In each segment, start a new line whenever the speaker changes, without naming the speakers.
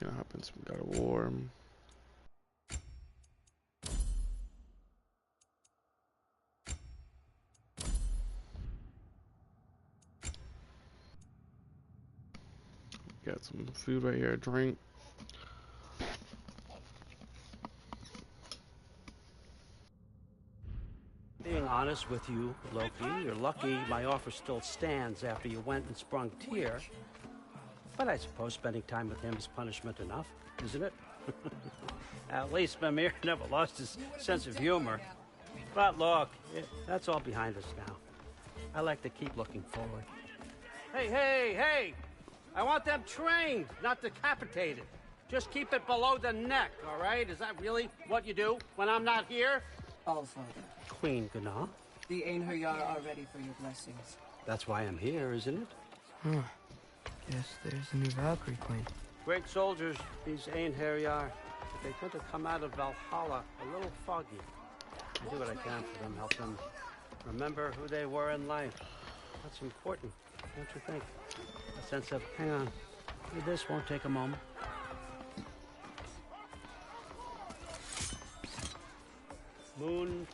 Gonna hop in some God of War. Got some food right here, drink.
Being honest with you, Loki, you're lucky my offer still stands after you went and sprung Tyr. But I suppose spending time with him is punishment enough, isn't it? At least Mimir never lost his sense of humor. But look, that's all behind us now. I like to keep looking forward. Hey! I want them trained, not decapitated. Just keep it below the neck, all right? Is that really what you do when I'm not here?
All Father.
Queen Gná.
The Einherjar are ready for your blessings.
That's why I'm here, isn't it?
Huh. Guess there's a new Valkyrie Queen.
Great soldiers, these Einherjar. But they tend to come out of Valhalla a little foggy. I do what I can for them, help them remember who they were in life. That's important, don't you think? A sense of, hang on, this won't take a moment. Moon.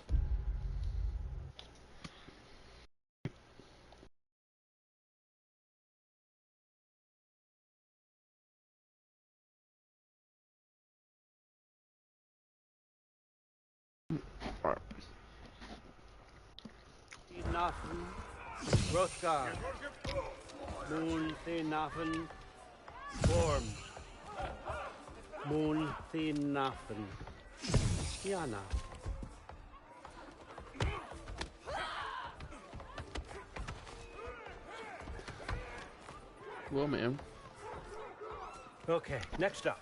Nafen, Hrothgar, Moon Nafen, Gorm, Moon Nafen, Kiana.
Well, ma'am.
Okay, next up.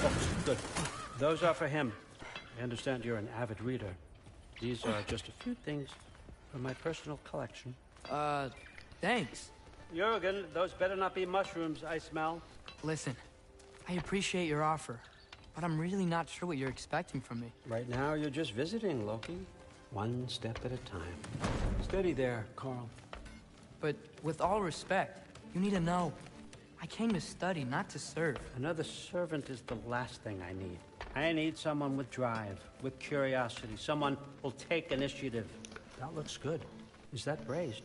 Books, good. Those are for him. I understand you're an avid reader. These are just a few things from my personal collection.
Thanks.
Jurgen, those better not be mushrooms I smell.
Listen, I appreciate your offer, but I'm really not sure what you're expecting from me.
Right now, you're just visiting, Loki. One step at a time. Steady there, Carl.
But with all respect, you need to know, I came to study, not to serve.
Another servant is the last thing I need. I need someone with drive, with curiosity, someone who'll take initiative. That looks good. Is that braised?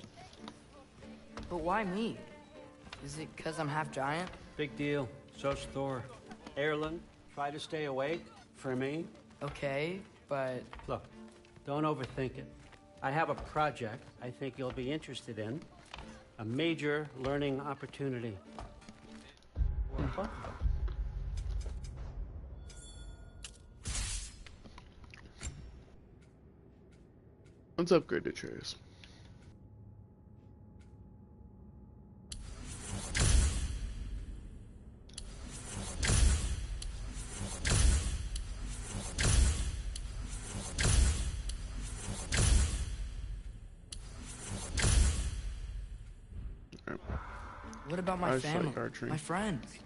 But why me? Is it because I'm half giant?
Big deal. So's Thor. Erlen, try to stay awake for me.
Okay, but...
Look, don't overthink it. I have a project I think you'll be interested in. A major learning opportunity. For both of us.
Let's upgrade the chairs.
What about my
I suck
family,
archery.
my friends?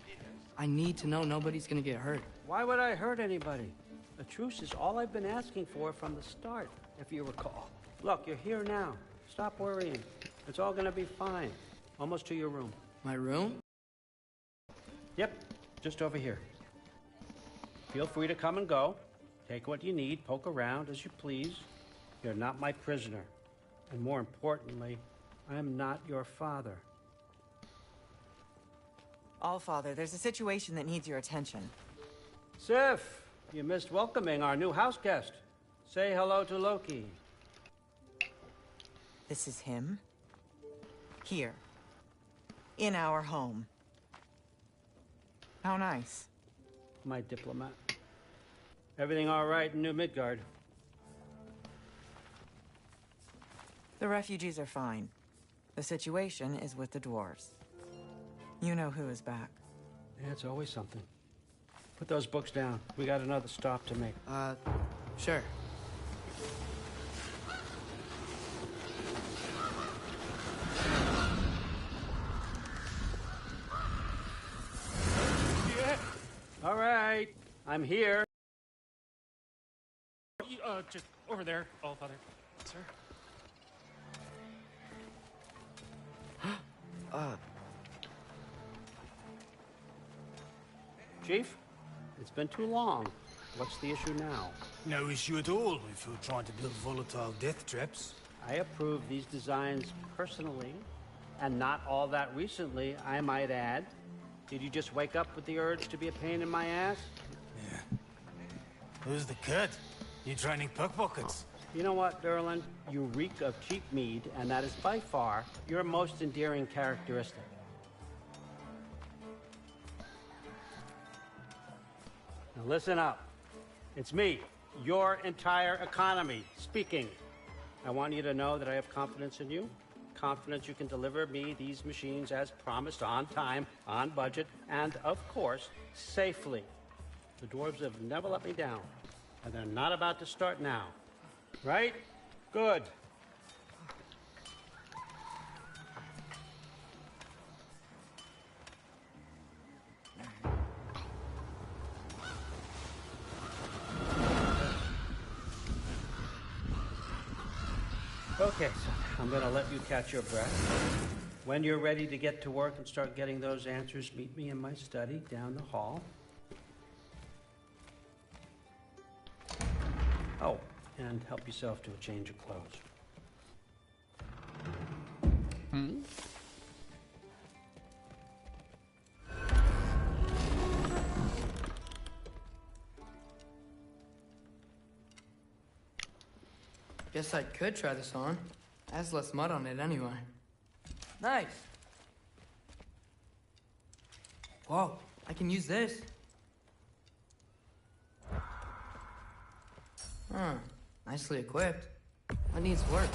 I need to know nobody's gonna get hurt.
Why would I hurt anybody? A truce is all I've been asking for from the start, if you recall. Look, you're here now. Stop worrying. It's all gonna be fine. Almost to your room.
My room?
Yep, just over here. Feel free to come and go. Take what you need, poke around as you please. You're not my prisoner. And more importantly, I'm not your father.
Allfather, there's a situation that needs your attention.
Sif, you missed welcoming our new house guest. Say hello to Loki.
This is him. Here. In our home. How nice.
My diplomat. Everything all right in New Midgard?
The refugees are fine. The situation is with the dwarves. You know who is back.
Yeah, it's always something. Put those books down. We got another stop to make.
Sure.
Yeah. All right, I'm here.
just over there, All Father. Sir?
Chief, it's been too long. What's the issue now?
No issue at all if you're trying to build volatile death traps.
I approve these designs personally, and not all that recently, I might add. Did you just wake up with the urge to be a pain in my ass?
Yeah. Who's the cut? You training pickpockets?
You know what, Derlin? You reek of cheap mead, and that is by far your most endearing characteristic. Now listen up. It's me, your entire economy, speaking. I want you to know that I have confidence in you. Confidence you can deliver me these machines as promised, on time, on budget, and, of course, safely. The dwarves have never let me down, and they're not about to start now. Right? Good. Okay, so I'm gonna let you catch your breath. When you're ready to get to work and start getting those answers, meet me in my study down the hall. Oh, and help yourself to a change of clothes.
Guess I could try this on. It has less mud on it anyway. Nice. Whoa, I can use this. Huh, nicely equipped. What needs work?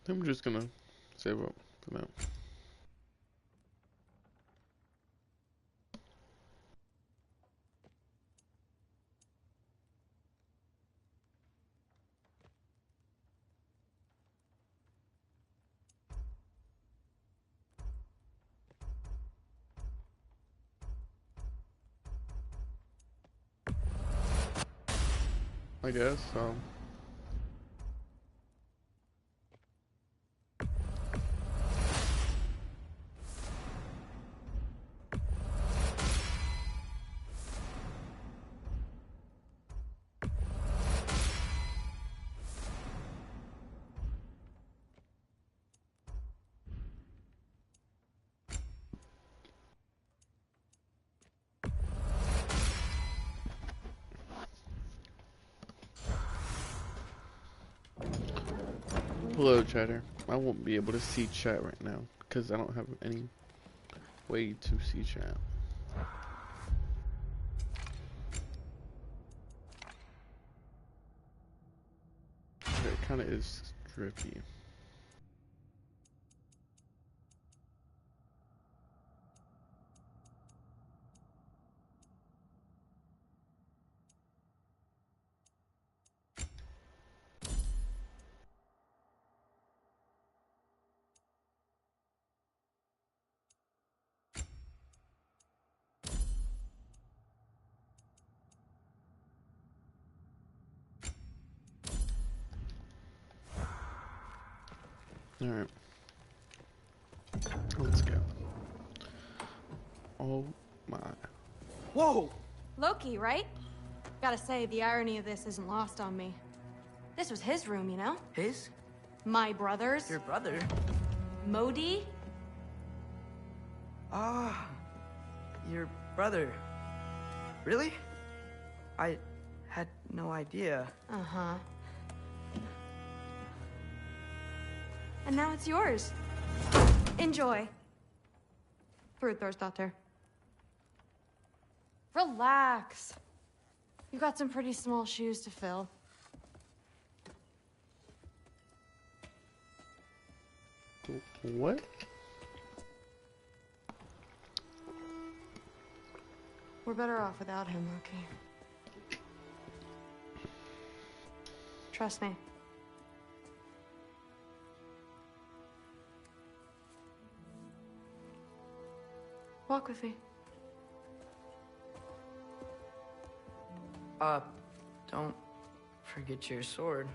I'm just gonna save up for now. I guess, Hello, chatter. I won't be able to see chat right now because I don't have any way to see chat. It kind of is drippy. Alright. Let's go. Oh my.
Whoa!
Loki, right? Gotta say, the irony of this isn't lost on me. This was his room, you know?
His?
My brother's.
Your brother?
Modi?
Ah, your brother. Really? I had no idea.
Uh-huh. And now it's yours. Enjoy. Fruther's daughter. Relax. You've got some pretty small shoes to fill.
What?
We're better off without him, Loki. Trust me. Walk with me.
Don't forget your sword.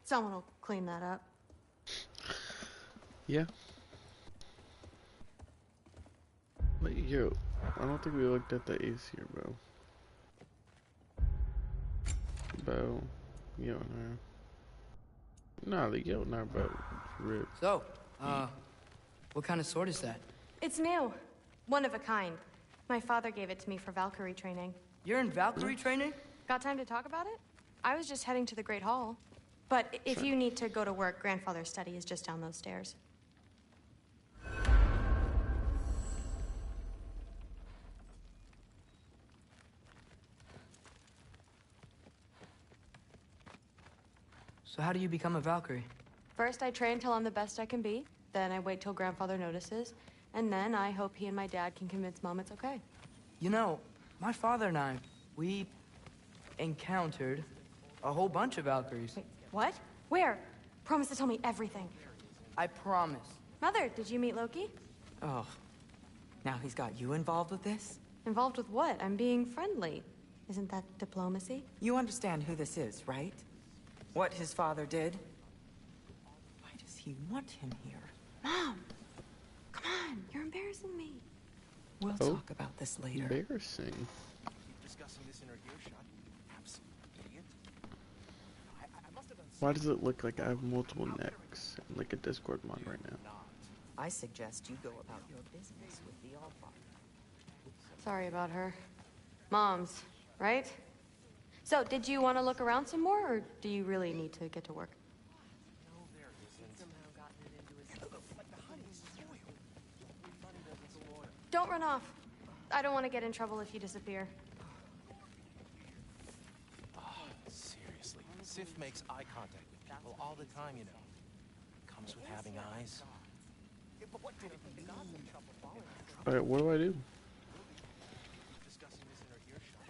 Someone will clean that up.
Yeah. But yo, I don't think we looked at the ace here, bro. Bro, yo, nah, the yo, nah, bro. Rip.
So, what kind of sword is that?
It's new. One of a kind. My father gave it to me for Valkyrie training.
You're in Valkyrie training?
Got time to talk about it? I was just heading to the Great Hall. But if you need to go to work, Grandfather's study is just down those stairs.
So how do you become a Valkyrie?
First, I train till I'm the best I can be. Then I wait till Grandfather notices. And then I hope he and my dad can convince Mom it's okay.
You know, my father and I, we encountered a whole bunch of Valkyries.
Wait, what? Where? Promise to tell me everything.
I promise.
Mother, did you meet Loki?
Oh, now he's got you involved with this?
Involved with what? I'm being friendly. Isn't that diplomacy?
You understand who this is, right? What his father did? Why does he want him here?
Mom! Come on, you're embarrassing me.
We'll talk about this later.
Embarrassing.
Discussing this in her earshot. Absolute idiot. I must have done
Why does it look like I have multiple necks and like a Discord mod right now?
I suggest you go about your business with the Allfather.
Sorry about her. Mom's, right? So, did you want to look around some more, or do you really need to get to work?
No, there isn't. Somehow gotten it into his... Like the honey's spoiled. Funny doesn't spoil.
Don't run off. I don't want to get in trouble if you disappear.
Oh, seriously. Sif makes eye contact with people all the time, you know. Comes with having eyes. But what did it mean?
Alright, what do I do?
Discussing this in her earshot.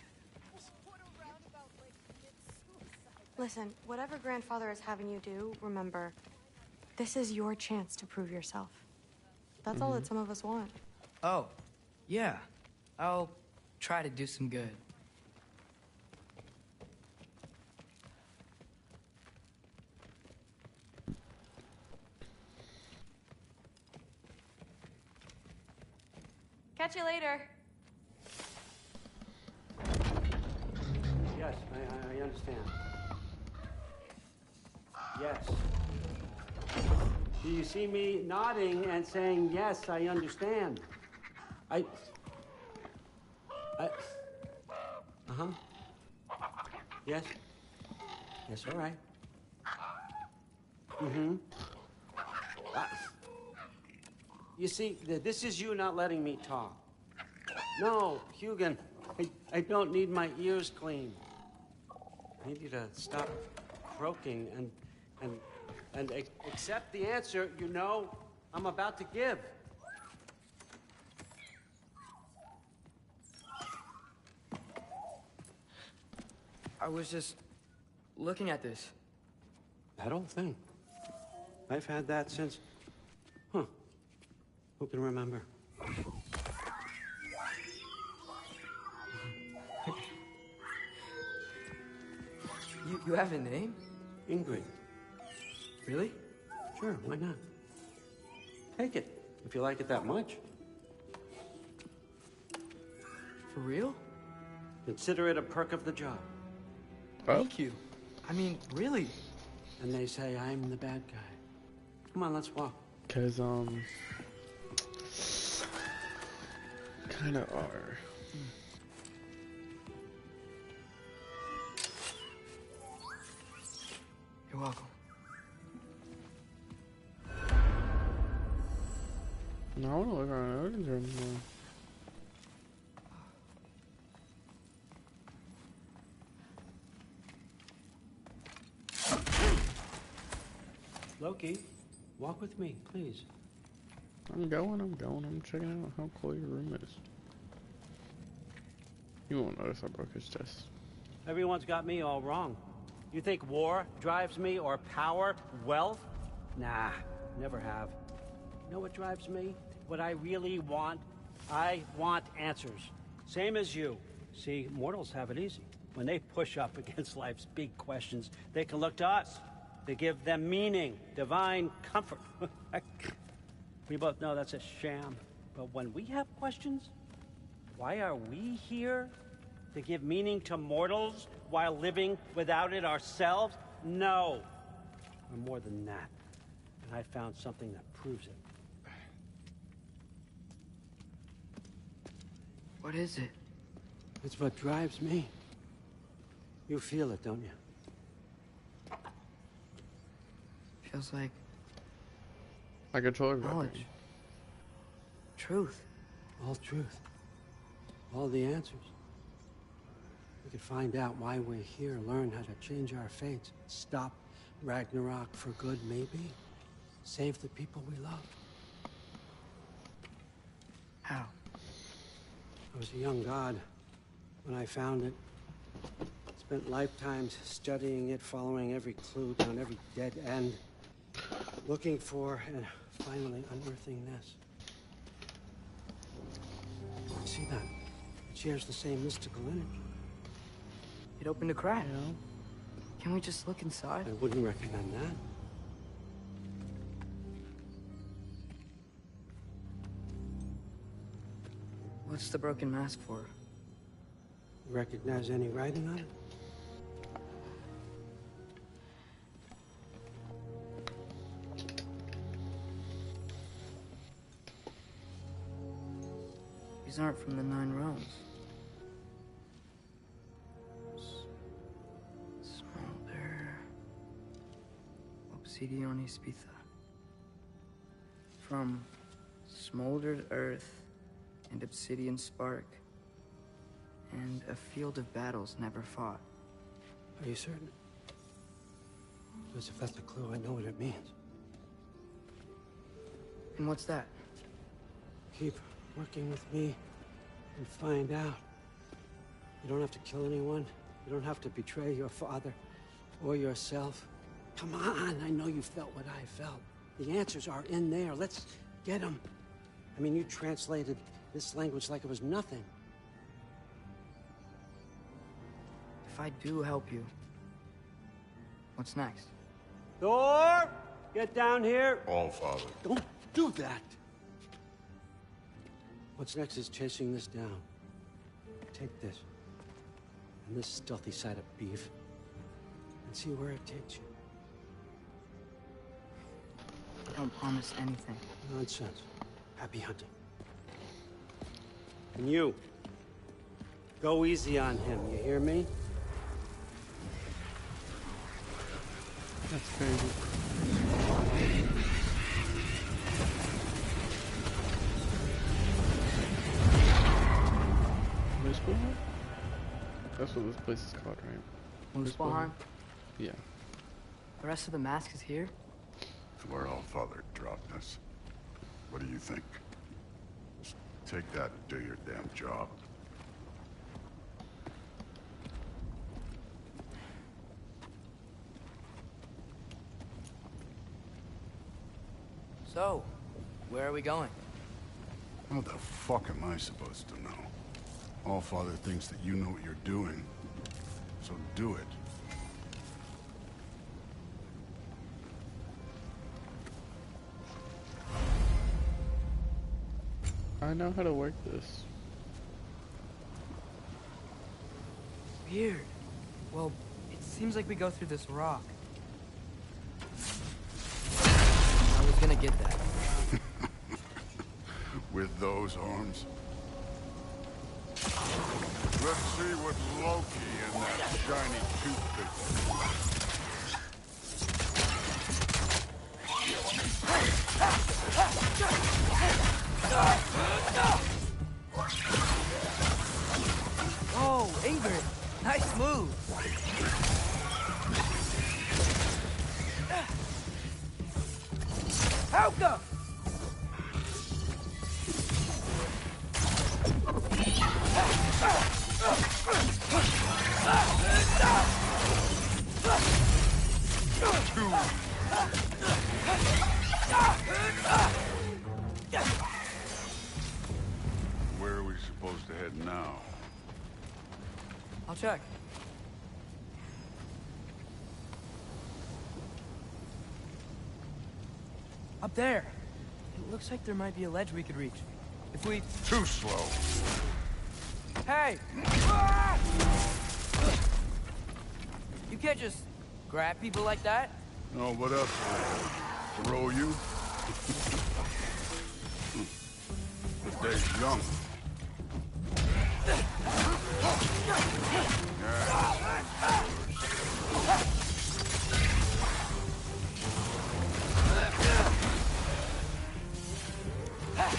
Listen, whatever Grandfather is having you do, remember, this is your chance to prove yourself. That's all that some of us want.
Oh, yeah. I'll try to do some good.
Catch you later.
Yes, I understand. Yes. Do you see me nodding and saying, yes, I understand? Uh-huh. Yes. Yes, all right. Mm-hmm. You see, this is you not letting me talk. No, Hugin, I don't need my ears cleaned. I need you to stop croaking and accept the answer you know I'm about to give.
I was just looking at this.
That old thing. I've had that since... Who can remember?
You have a name?
Ingrid.
Really?
Sure, why not? Take it, if you like it that much.
For real?
Consider it a perk of the job.
Thank you. I mean, really.
And they say I'm the bad guy. Come on, let's walk.
Cause kinda are.
You're welcome.
No, I want to look around Odin's room anymore.
Loki, walk with me, please.
I'm going. I'm checking out how cool your room is. You won't notice I broke his chest.
Everyone's got me all wrong. You think war drives me, or power, wealth? Nah, never have. You know what drives me? What I really want? I want answers. Same as you. See, mortals have it easy. When they push up against life's big questions, they can look to us. They give them meaning, divine comfort. We both know that's a sham. But when we have questions, why are we here? To give meaning to mortals while living without it ourselves? No. We're more than that. And I found something that proves it.
What is it?
It's what drives me. You feel it, don't you?
Feels like
I control everything.
knowledge. Truth.
All truth. All the answers. We could find out why we're here, learn how to change our fates, stop Ragnarok for good, maybe. Save the people we love.
How?
I was a young god when I found it. Spent lifetimes studying it, following every clue down every dead end, looking for and finally unearthing this. See that? It shares the same mystical energy.
It opened a crack.
You know?
Can we just look inside?
I wouldn't recommend that.
What's the broken mask for?
Recognize any writing on it?
These aren't from the Nine Realms. Smolder. Obsidion Ispitha. From smoldered earth and obsidian spark. And a field of battles never fought.
Are you certain? Because if that's a clue, I know what it means.
And what's that?
Keep working with me and find out. You don't have to kill anyone. You don't have to betray your father or yourself. Come on, I know you felt what I felt. The answers are in there. Let's get them. I mean, you translated this language like it was nothing.
If I do help you, what's next?
Thor! Get down here!
All Father.
Don't do that! What's next is chasing this down. Take this, and this stealthy side of beef, and see where it takes you.
Don't promise anything.
Nonsense. Happy hunting. And you, go easy on him, you hear me?
That's crazy. Muspelheim? That's what this place is called, right?
Muspelheim?
Yeah.
The rest of the mask is here?
It's where All Father dropped us. What do you think? Just take that and do your damn job.
So, where are we going?
What the fuck am I supposed to know? All Father thinks that you know what you're doing, so do it.
I know how to work this.
Weird. Well, it seems like we go through this rock. I was gonna get that.
With those arms? Let's see what Loki and that shiny toothpick.
Oh, Ingrid. Nice move. Helga!
Where are we supposed to head now?
I'll check. Up there. It looks like there might be a ledge we could reach. If we...
Too slow.
Hey! You can't just grab people like that.
Oh, what else? Throw you? The day's young.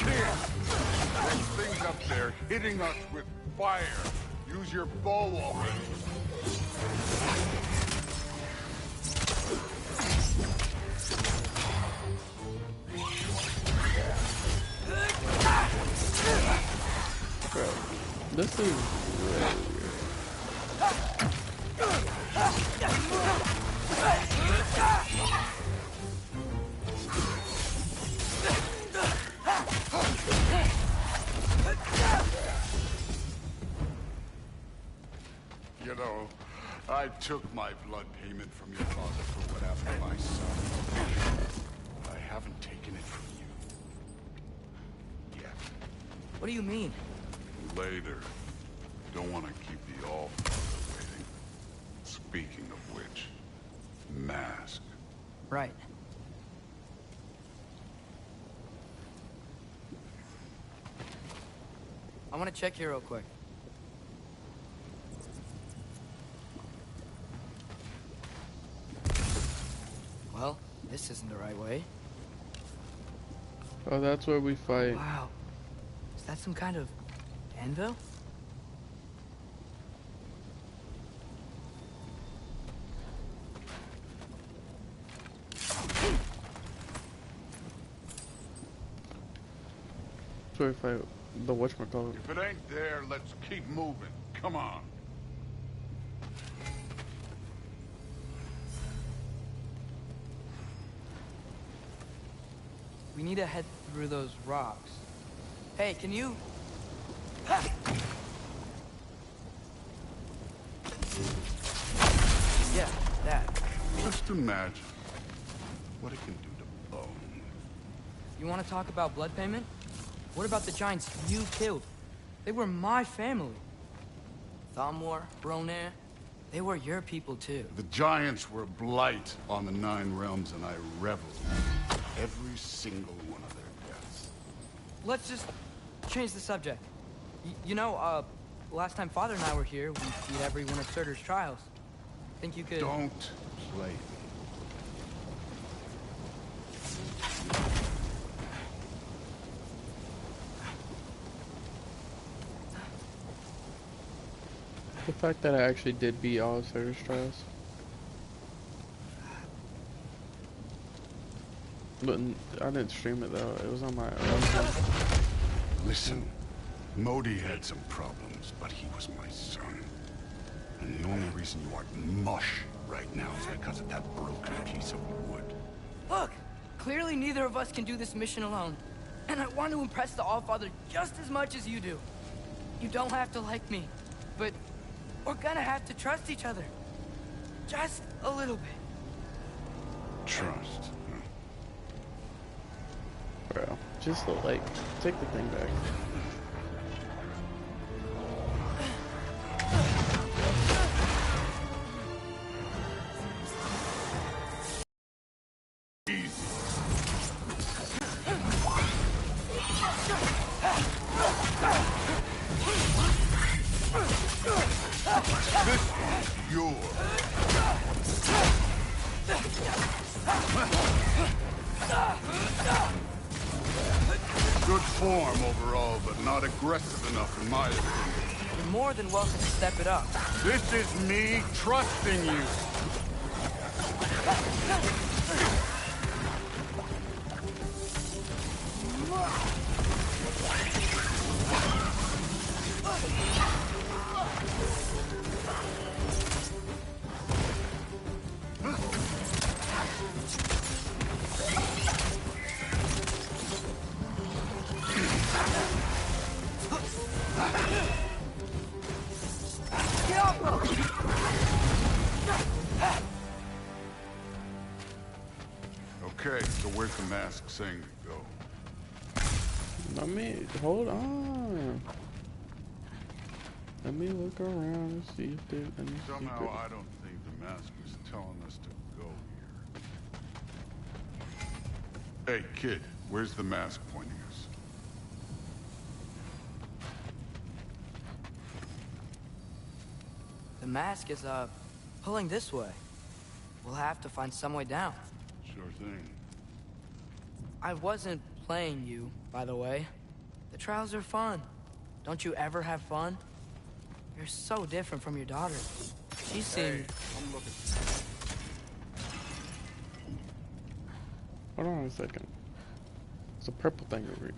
There's things up there hitting us with fire. Use your bow already.
Bro, this is really weird.
You know, I took my blood payment from your father for what happened to my son. I haven't taken it from you. Yet.
What do you mean?
Later. Don't want to keep the All-Father waiting. Speaking of which, mask.
Right. I want to check here real quick. Well, this isn't the right way.
Oh, that's where we fight.
Wow. Is that some kind of anvil?
That's where we fight the whatchamacallit.
If it ain't there, let's keep moving. Come on.
We need to head through those rocks. Hey, can you... Yeah, that.
Just imagine what it can do to bone.
You want to talk about blood payment? What about the giants you killed? They were my family. Thamor, Bronir, they were your people too.
The giants were a blight on the Nine Realms, and I reveled in every single one of their deaths.
Let's just change the subject. You know, last time Father and I were here, we beat every one of Surtur's trials. Think you could...
Don't play me.
The fact that I actually did beat all of Surtur's trials. But I didn't stream it though, it was on my own.
Listen, Modi had some problems, but he was my son. And the only reason you aren't mush right now is because of that broken piece of wood.
Look! Clearly neither of us can do this mission alone. And I want to impress the All-Father just as much as you do. You don't have to like me, but we're gonna have to trust each other. Just a little bit.
Trust.
Bro, just like, take the thing back.
Good form overall, but not aggressive enough in my opinion.
You're more than welcome to step it up.
This is me trusting you. Okay, so where's the mask saying to go?
Let me, hold on. Let me look around and see if there's any
Somehow
secret.
I don't think the mask is telling us to go here. Hey, kid, where's the mask pointing us?
The mask is, pulling this way. We'll have to find some way down.
Sure thing.
I wasn't playing you, by the way. The trials are fun. Don't you ever have fun? You're so different from your daughter. She seemed...
Hey, I'm looking.
Hold on a second. It's a purple thing over here.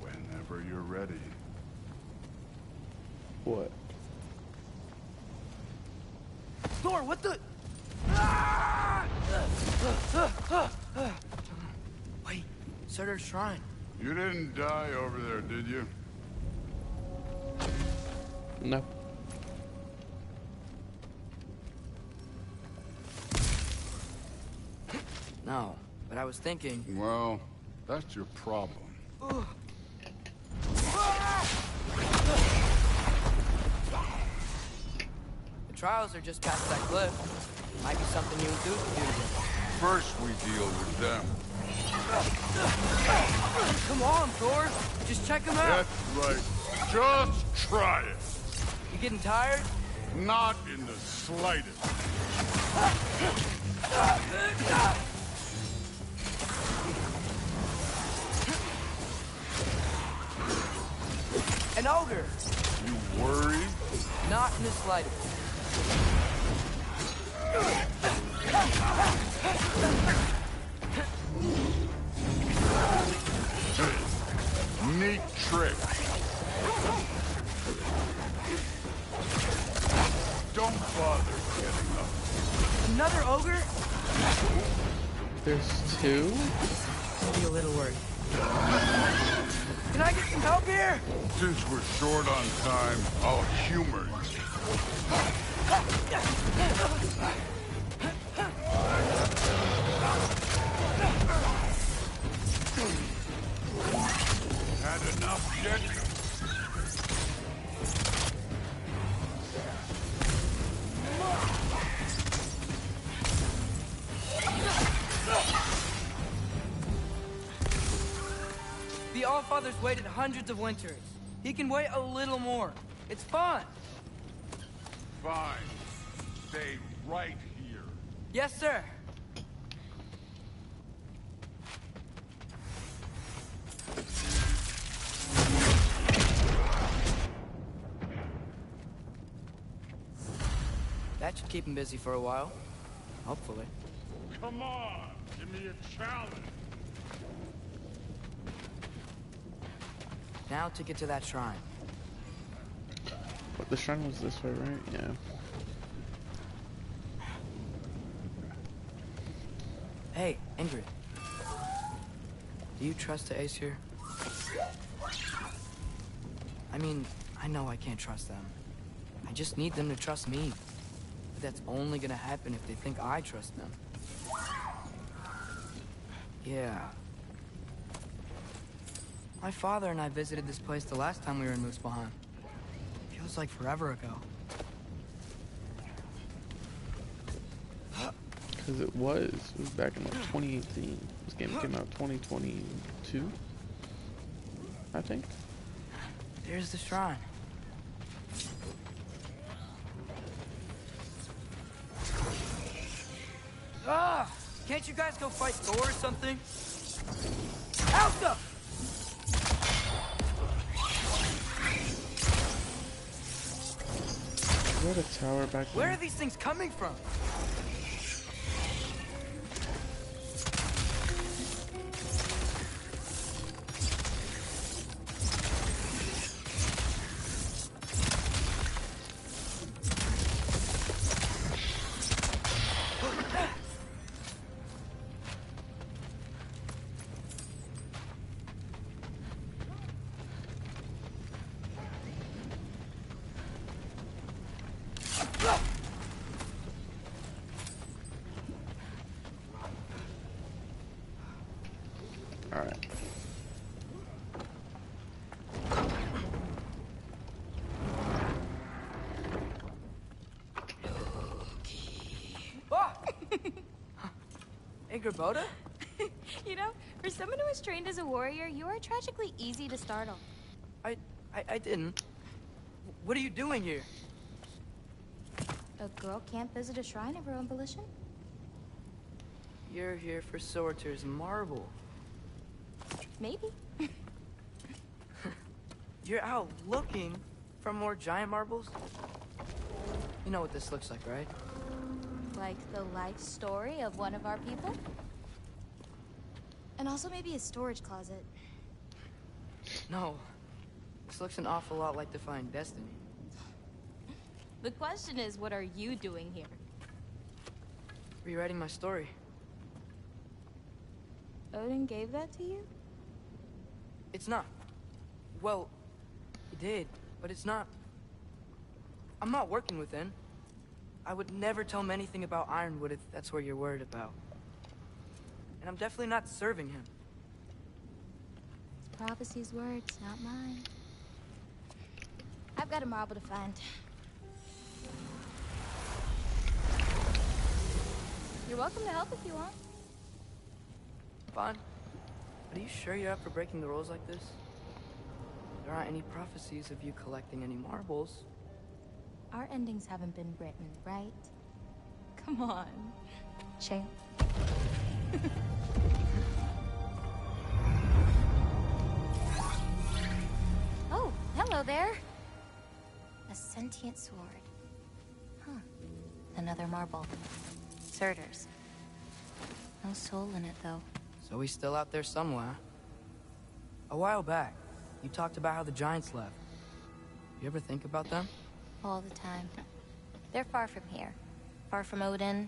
Whenever you're ready.
What?
Thor, what the... Wait, Surtur's shrine.
You didn't die over there, did you?
No.
No, but I was thinking...
Well, that's your problem.
The trials are just past that cliff. Might be something you and Duke can do together.
First we deal with them.
Come on, Thor. Just check them out.
That's right. Just try it.
You getting tired?
Not in the slightest.
An ogre.
You worried?
Not in the slightest.
Neat trick. Don't bother getting up.
Another ogre?
There's two?
I'll be a little worried. Can I get some help here?
Since we're short on time, I'll humor you. Had enough yet?
The Allfather's waited hundreds of winters. He can wait a little more. It's fun.
Fine. Stay right here.
Yes, sir. That should keep him busy for a while. Hopefully.
Come on, give me a challenge.
Now to get to that shrine.
But the shrine was this way, right? Yeah.
Hey, Ingrid. Do you trust the Ace here? I mean, I know I can't trust them. I just need them to trust me. But that's only gonna happen if they think I trust them. Yeah. My father and I visited this place the last time we were in Muspelheim. Feels like forever ago.
Because it was back in like 2018. This game came out 2022, I think.
There's the shrine. Ah! Can't you guys go fight Thor or something? Alpha!
Is that a tower back there?
Where are these things coming from?
Alright.
Ah! Hey, Gerboda?
You know, for someone who was trained as a warrior, you are tragically easy to startle.
I didn't. What are you doing here?
A girl can't visit a shrine of her own volition?
You're here for Sorter's marble.
Maybe.
You're out looking for more giant marbles? You know what this looks like, right?
Like the life story of one of our people? And also maybe a storage closet.
No. This looks an awful lot like Defying Destiny.
The question is, what are you doing here?
Rewriting my story.
Odin gave that to you?
It's not. Well, he did, but it's not. I'm not working with him. I would never tell him anything about Ironwood if that's what you're worried about. And I'm definitely not serving him.
It's prophecy's words, not mine. I've got a marble to find. You're welcome to help if you want.
Fine. But are you sure you're up for breaking the rules like this? There aren't any prophecies of you collecting any marbles.
Our endings haven't been written, right? Come on, champ. Oh, hello there. A sentient sword. Huh. Another marble. Surtur's. No soul in it, though.
So he's still out there somewhere. A while back, you talked about how the giants left. You ever think about them?
All the time. They're far from here. Far from Odin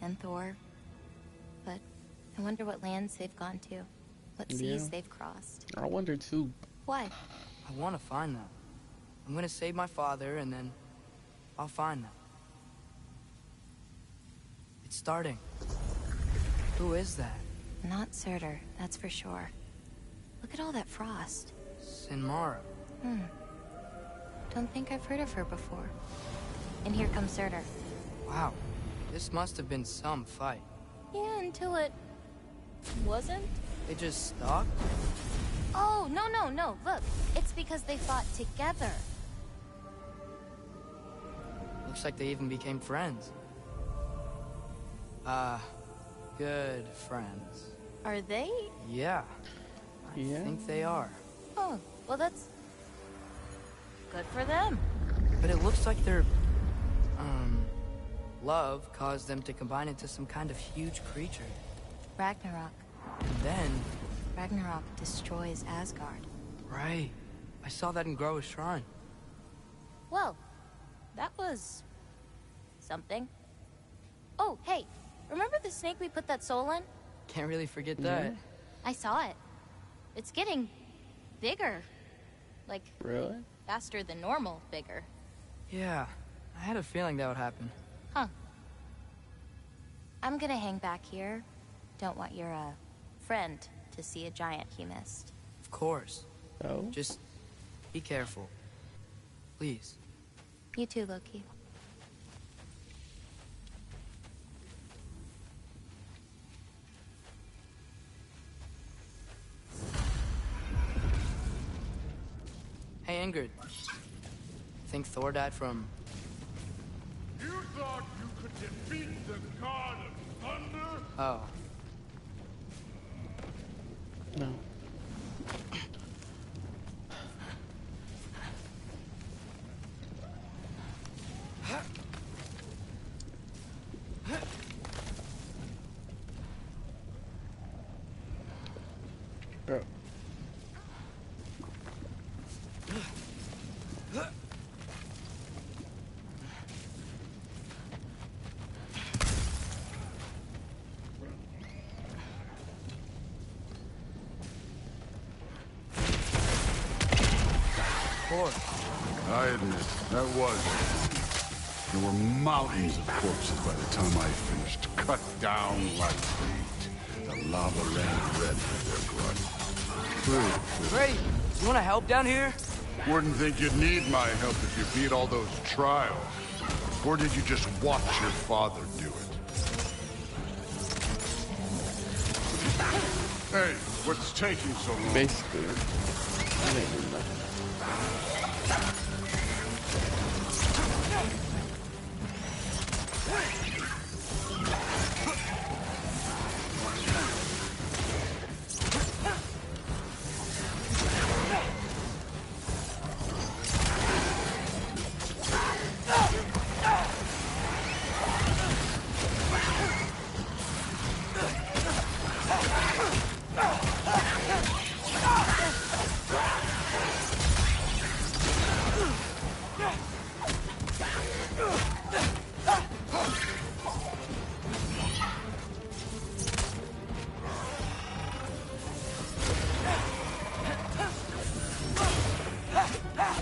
and Thor. But I wonder what lands they've gone to. What seas they've crossed.
I wonder too.
Why?
I want to find them. I'm gonna save my father, and then I'll find them. It's starting. Who is that?
Not Surtur, that's for sure. Look at all that frost.
Sinmara.
Don't think I've heard of her before. And here comes Surtur.
Wow. This must have been some fight.
Yeah, until it... wasn't?
They just stalked?
Oh, no. Look, it's because they fought together.
Looks like they even became friends. Good friends.
Are they?
Yeah. I think they are.
Oh, well that's... good for them.
But it looks like their... love caused them to combine into some kind of huge creature.
Ragnarok.
And then...
Ragnarok destroys Asgard.
Right. I saw that in Groa's shrine.
Well, that was... something. Oh, hey, remember the snake we put that soul in?
Can't really forget that.
I saw it. It's getting bigger. Like,
Really?
faster than normal bigger.
Yeah, I had a feeling that would happen.
Huh. I'm gonna hang back here. Don't want your, friend to see a giant he missed.
Of course.
Oh?
Just be careful. Please.
You too, Loki.
Hey, Ingrid. Think Thor died from...
You thought you could defeat the god of
Oh.
No. Bro.
I admit, that was. There were mountains of corpses by the time I finished, cut down like meat. The lava ran red with their blood.
Great. You want to help down here?
Wouldn't think you'd need my help if you beat all those trials. Or did you just watch your father do it? Hey, what's taking so long?
Basically, I didn't do nothing.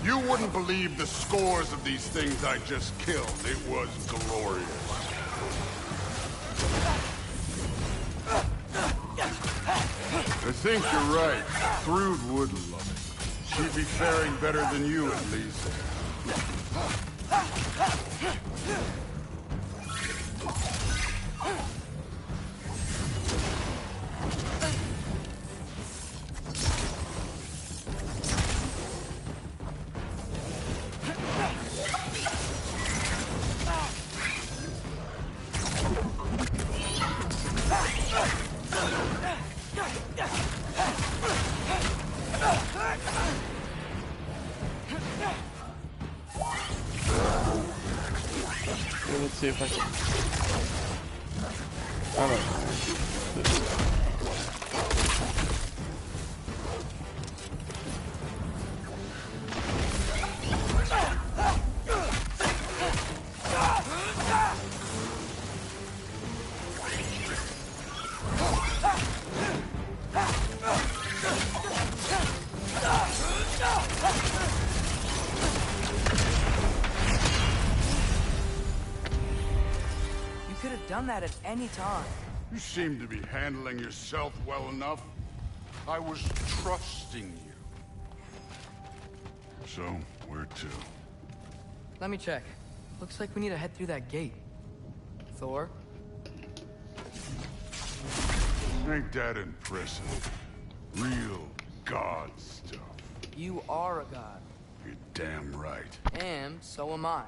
You wouldn't believe the scores of these things I just killed. It was glorious. I think you're right. Thrud would love it. She'd be faring better than you, at least.
Let's see if I can. I don't know.
Done that at any time.
You seem to be handling yourself well enough. I was trusting you. So, where to?
Let me check. Looks like we need to head through that gate. Thor?
Ain't that impressive? Real god stuff.
You are a god.
You're damn right.
And so am I.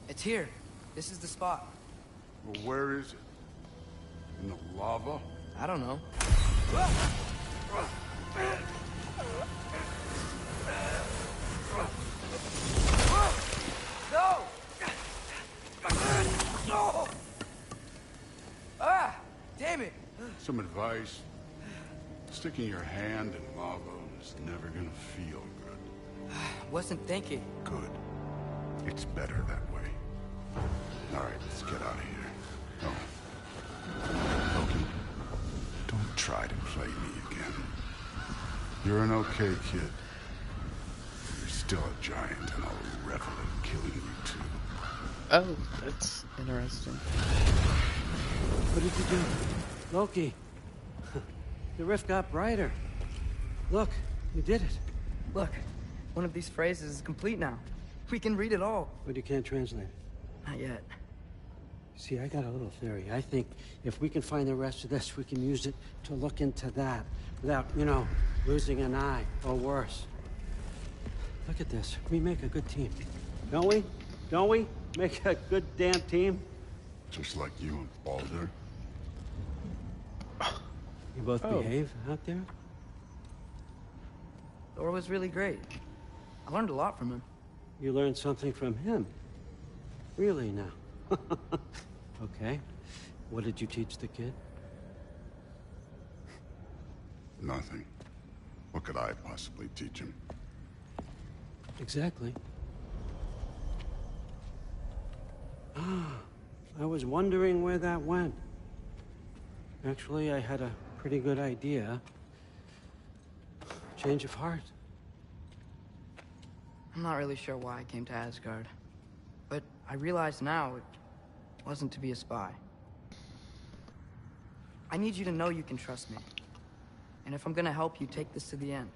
It's here. This is the spot.
Well, where is it? In the lava?
I don't know. No! No! Ah! Damn it!
Some advice? Sticking your hand in lava is never gonna feel good.
Wasn't thinking.
Good. It's better that way. All right, let's get out of here. Oh. Loki, don't try to play me again. You're an okay kid. You're still a giant, and I'll revel in killing you too.
Oh, that's interesting.
What did you do? Loki. The rift got brighter. Look, you did it.
Look, one of these phrases is complete now. We can read it all.
But you can't translate it.
Not yet.
See, I got a little theory. I think if we can find the rest of this, we can use it to look into that without, you know, losing an eye or worse. Look at this. We make a good team. Don't we? Don't we? Make a good damn team?
Just like you and Balder.
You both behave out there?
Thor was really great. I learned a lot from him.
You learned something from him? Really now? Okay. What did you teach the kid?
Nothing. What could I possibly teach him?
Exactly. Ah, I was wondering where that went. Actually, I had a pretty good idea. Change of heart.
I'm not really sure why I came to Asgard. But I realize now it wasn't to be a spy. I need you to know you can trust me. And if I'm gonna help you take this to the end,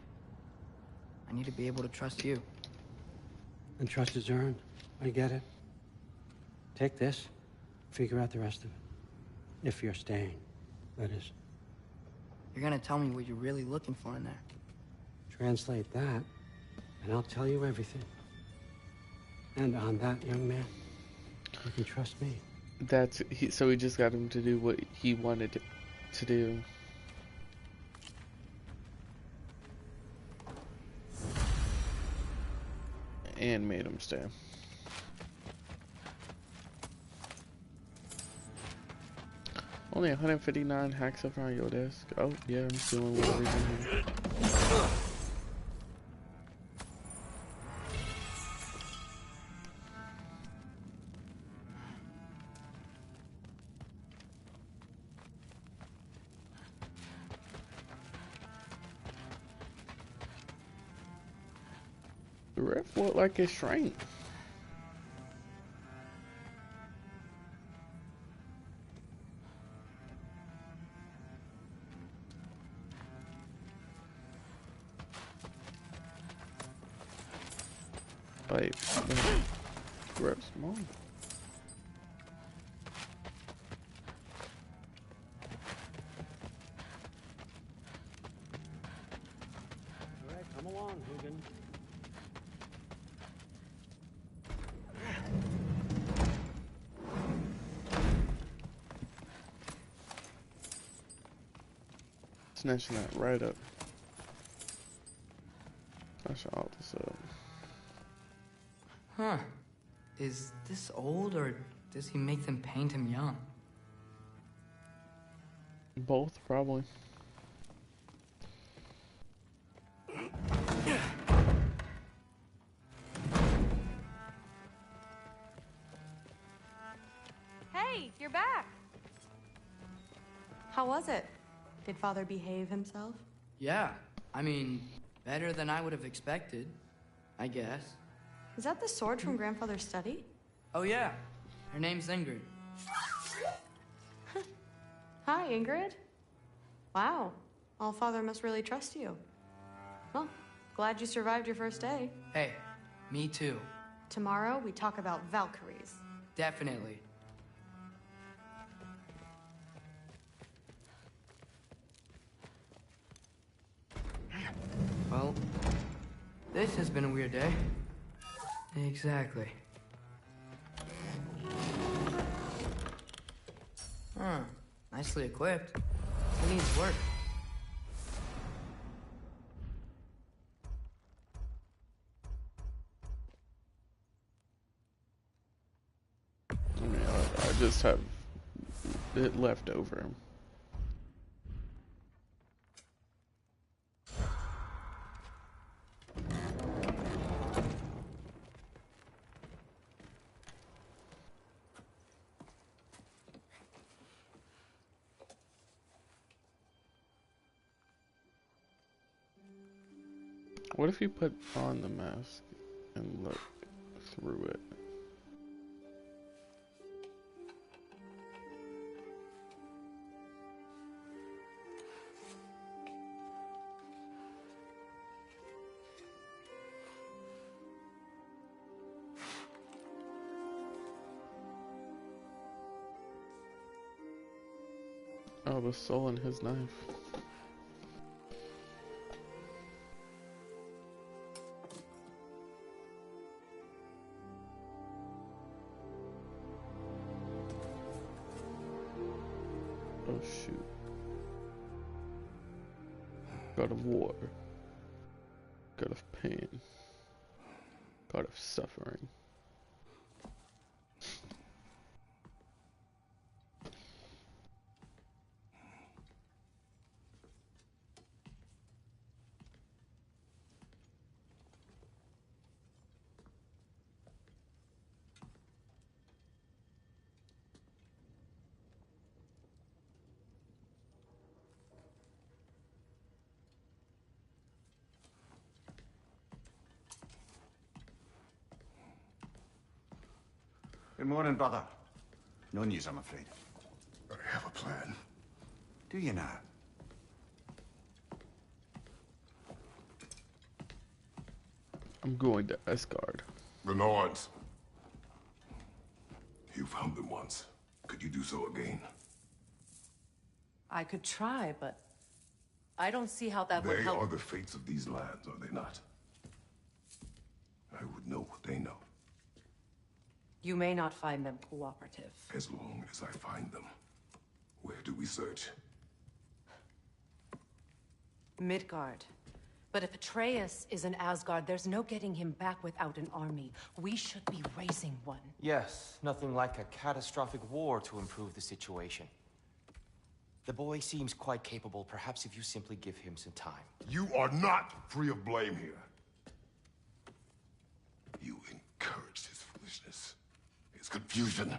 I need to be able to trust you.
And trust is earned. I get it. Take this, figure out the rest of it. If you're staying, that is.
You're gonna tell me what you're really looking for in there.
Translate that, and I'll tell you everything. And on that, young man, you can trust me.
So we just got him to do what he wanted to do. And made him stay. Only 159 hacks up on your desk. Oh, yeah, I'm feeling what everything here. The ref looked like it shrank. Like, grab small.
All right, come along, Hugin.
Snatching that right up. Snatch all this up.
Huh. Is this old, or does he make them paint him young?
Both, probably.
Hey, you're back. How was it? Did Father behave himself?
Yeah. I mean, better than I would have expected, I guess.
Is that the sword from Grandfather's study?
Oh yeah. Her name's Ingrid.
Hi, Ingrid. Wow. Allfather must really trust you. Well, glad you survived your first day.
Hey, me too.
Tomorrow, we talk about Valkyries.
Definitely. Well, this has been a weird day. Exactly. Huh. Nicely equipped. Who needs work?
I mean, I just have it left over. What if you put on the mask and look through it? Oh, the soul in his knife. Oh shoot. God of war. God of pain. God of suffering.
Good morning, brother. No news, I'm afraid.
I have a plan.
Do you now?
I'm going to Asgard.
The Nords. You found them once. Could you do so again?
I could try, but I don't see how that would help.
They are the fates of these lands, are they not? I would know what they know.
You may not find them cooperative.
As long as I find them. Where do we search?
Midgard. But if Atreus is in Asgard, there's no getting him back without an army. We should be raising one.
Yes, nothing like a catastrophic war to improve the situation. The boy seems quite capable. Perhaps if you simply give him some time.
You are not free of blame here. You encouraged his foolishness. His confusion.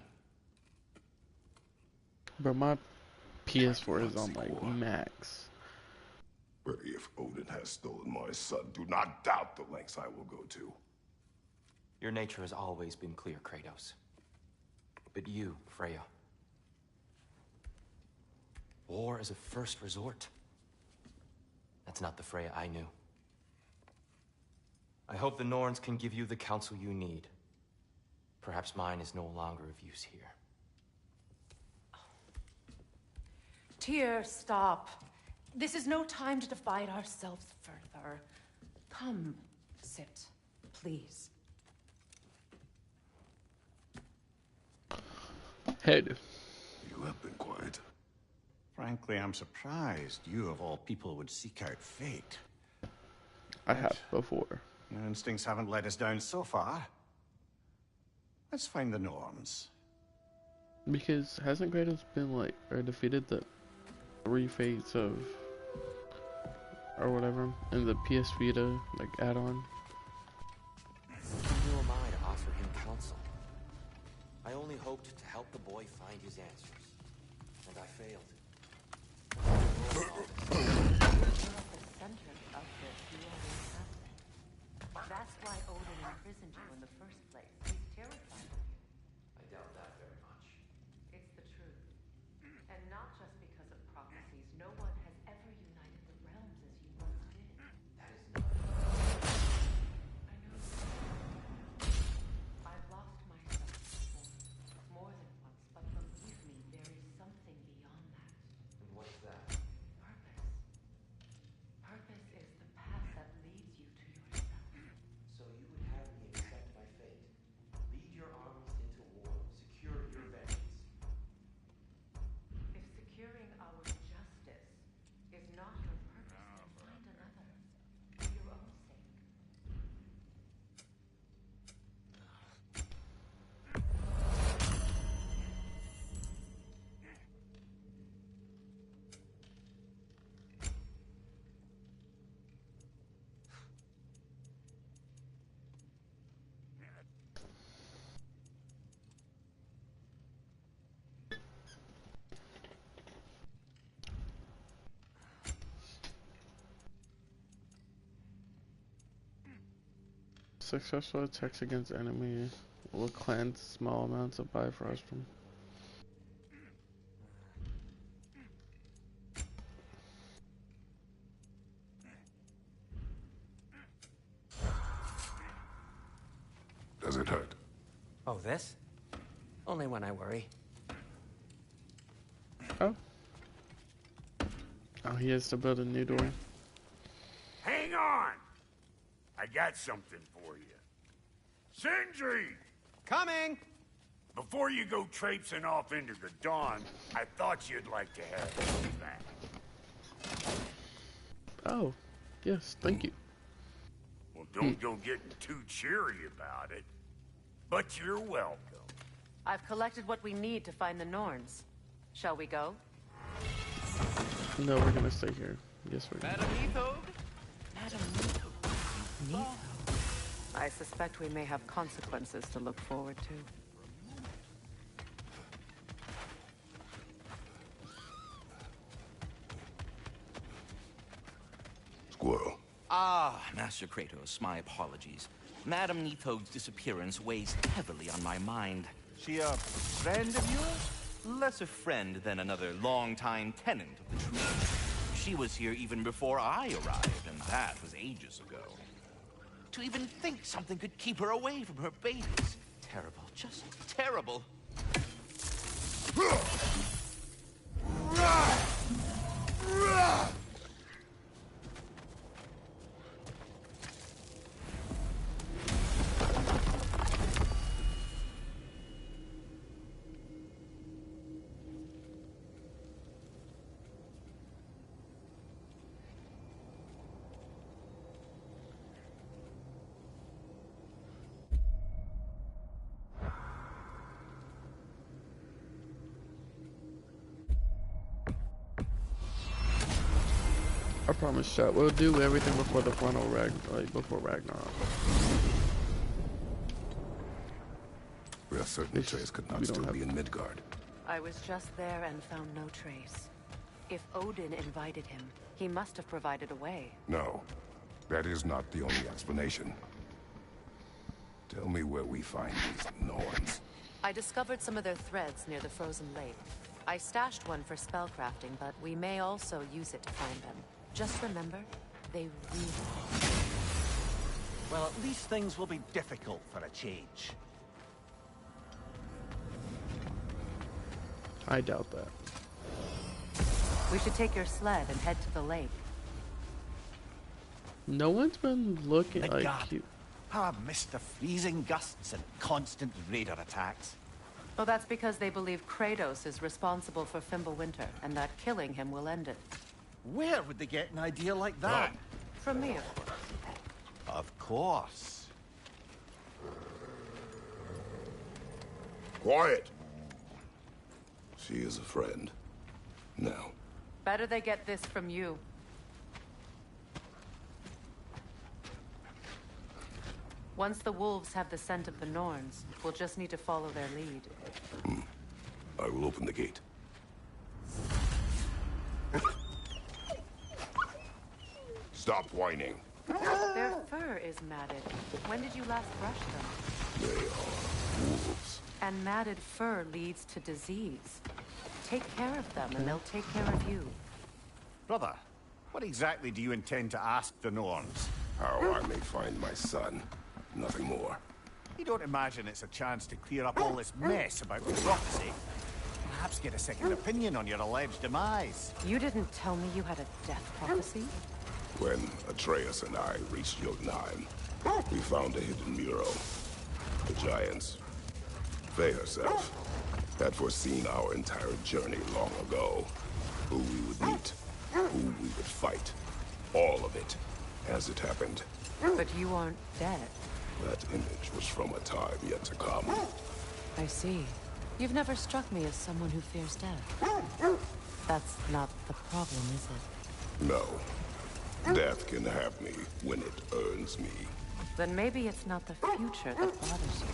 But my PS4 is on like max.
But if Odin has stolen my son, do not doubt the lengths I will go to.
Your nature has always been clear, Kratos. But you, Freya. War as a first resort. That's not the Freya I knew. I hope the Norns can give you the counsel you need. Perhaps mine is no longer of use here.
Tyr, stop. This is no time to divide ourselves further. Come, sit, please.
Head.
You have been quiet.
Frankly, I'm surprised you, of all people, would seek out fate.
I have before.
Your instincts haven't let us down so far. Let's find the Norns.
Because hasn't Kratos been like, or defeated the 3 fates of, or whatever, in the PS Vita, like, add-on?
Who am I to offer him counsel? I only hoped to help the boy find his answers. And I failed. You're at the
center of this, you always have been. That's why Odin imprisoned you in the first place. He's terrified of you.
I doubt that very much.
It's the truth. And not just because of prophecies. No one has ever united the realms as you once did.
That is not.
I know. I've lost myself before. More than once, but believe me, there is something beyond that.
And what's that?
Purpose. Purpose is the path that leads you to yourself.
So you would have me accept my fate, lead your armies into war, secure your vengeance.
If securing our justice is not your purpose, then find another. For your own sake.
Successful attacks against enemy will cleanse small amounts of Bifrost from.
Does it hurt?
Oh, this? Only when I worry.
Oh. Oh, he has to build a new door.
Hang on! I got something for you. Sindri!
Coming!
Before you go traipsing off into the dawn, I thought you'd like to have some back.
Oh, yes, thank you.
Well, don't go getting too cheery about it. But you're welcome.
I've collected what we need to find the Norns. Shall we go?
No, we're gonna stay here. Yes, we're gonna.
Madam Neathog?
Madam Neathog. I suspect we may have consequences to look forward to.
Squirrel.
Ah, Master Kratos, my apologies. Madam Neathog's disappearance weighs heavily on my mind.
She a friend of yours?
Less a friend than another longtime tenant of the tree. She was here even before I arrived, and that was ages ago. To even think something could keep her away from her babies. Terrible, just terrible.
I promise, chat. We'll do everything before the final before Ragnarok.
We are certain Atreus could not still be in Midgard.
I was just there and found no trace. If Odin invited him, he must have provided a way.
No, that is not the only explanation. Tell me where we find these Norns.
I discovered some of their threads near the frozen lake. I stashed one for spellcrafting, but we may also use it to find them. Just remember, they really...
Well, at least things will be difficult for a change.
I doubt that.
We should take your sled and head to the lake.
No one's been looking
My
like
God.
cute.
How I missed the freezing gusts and constant raider attacks.
Well, that's because they believe Kratos is responsible for Fimbulwinter, and that killing him will end it.
Where would they get an idea like that?
From me, of course.
Of course.
Quiet! She is a friend. Now.
Better they get this from you. Once the wolves have the scent of the Norns, we'll just need to follow their lead.
I will open the gate. Stop whining.
Their fur is matted. When did you last brush them?
They are wolves.
And matted fur leads to disease. Take care of them, and they'll take care of you.
Brother, what exactly do you intend to ask the Norns?
How I may find my son. Nothing more.
You don't imagine it's a chance to clear up all this mess about the prophecy? Perhaps get a second opinion on your alleged demise.
You didn't tell me you had a death prophecy?
When Atreus and I reached Jotunheim, we found a hidden mural. The giants, Faye herself, had foreseen our entire journey long ago. Who we would meet, who we would fight. All of it, as it happened.
But you aren't dead.
That image was from a time yet to come.
I see. You've never struck me as someone who fears death. That's not the problem, is it?
No. Death can have me when it earns me.
Then maybe it's not the future that bothers you.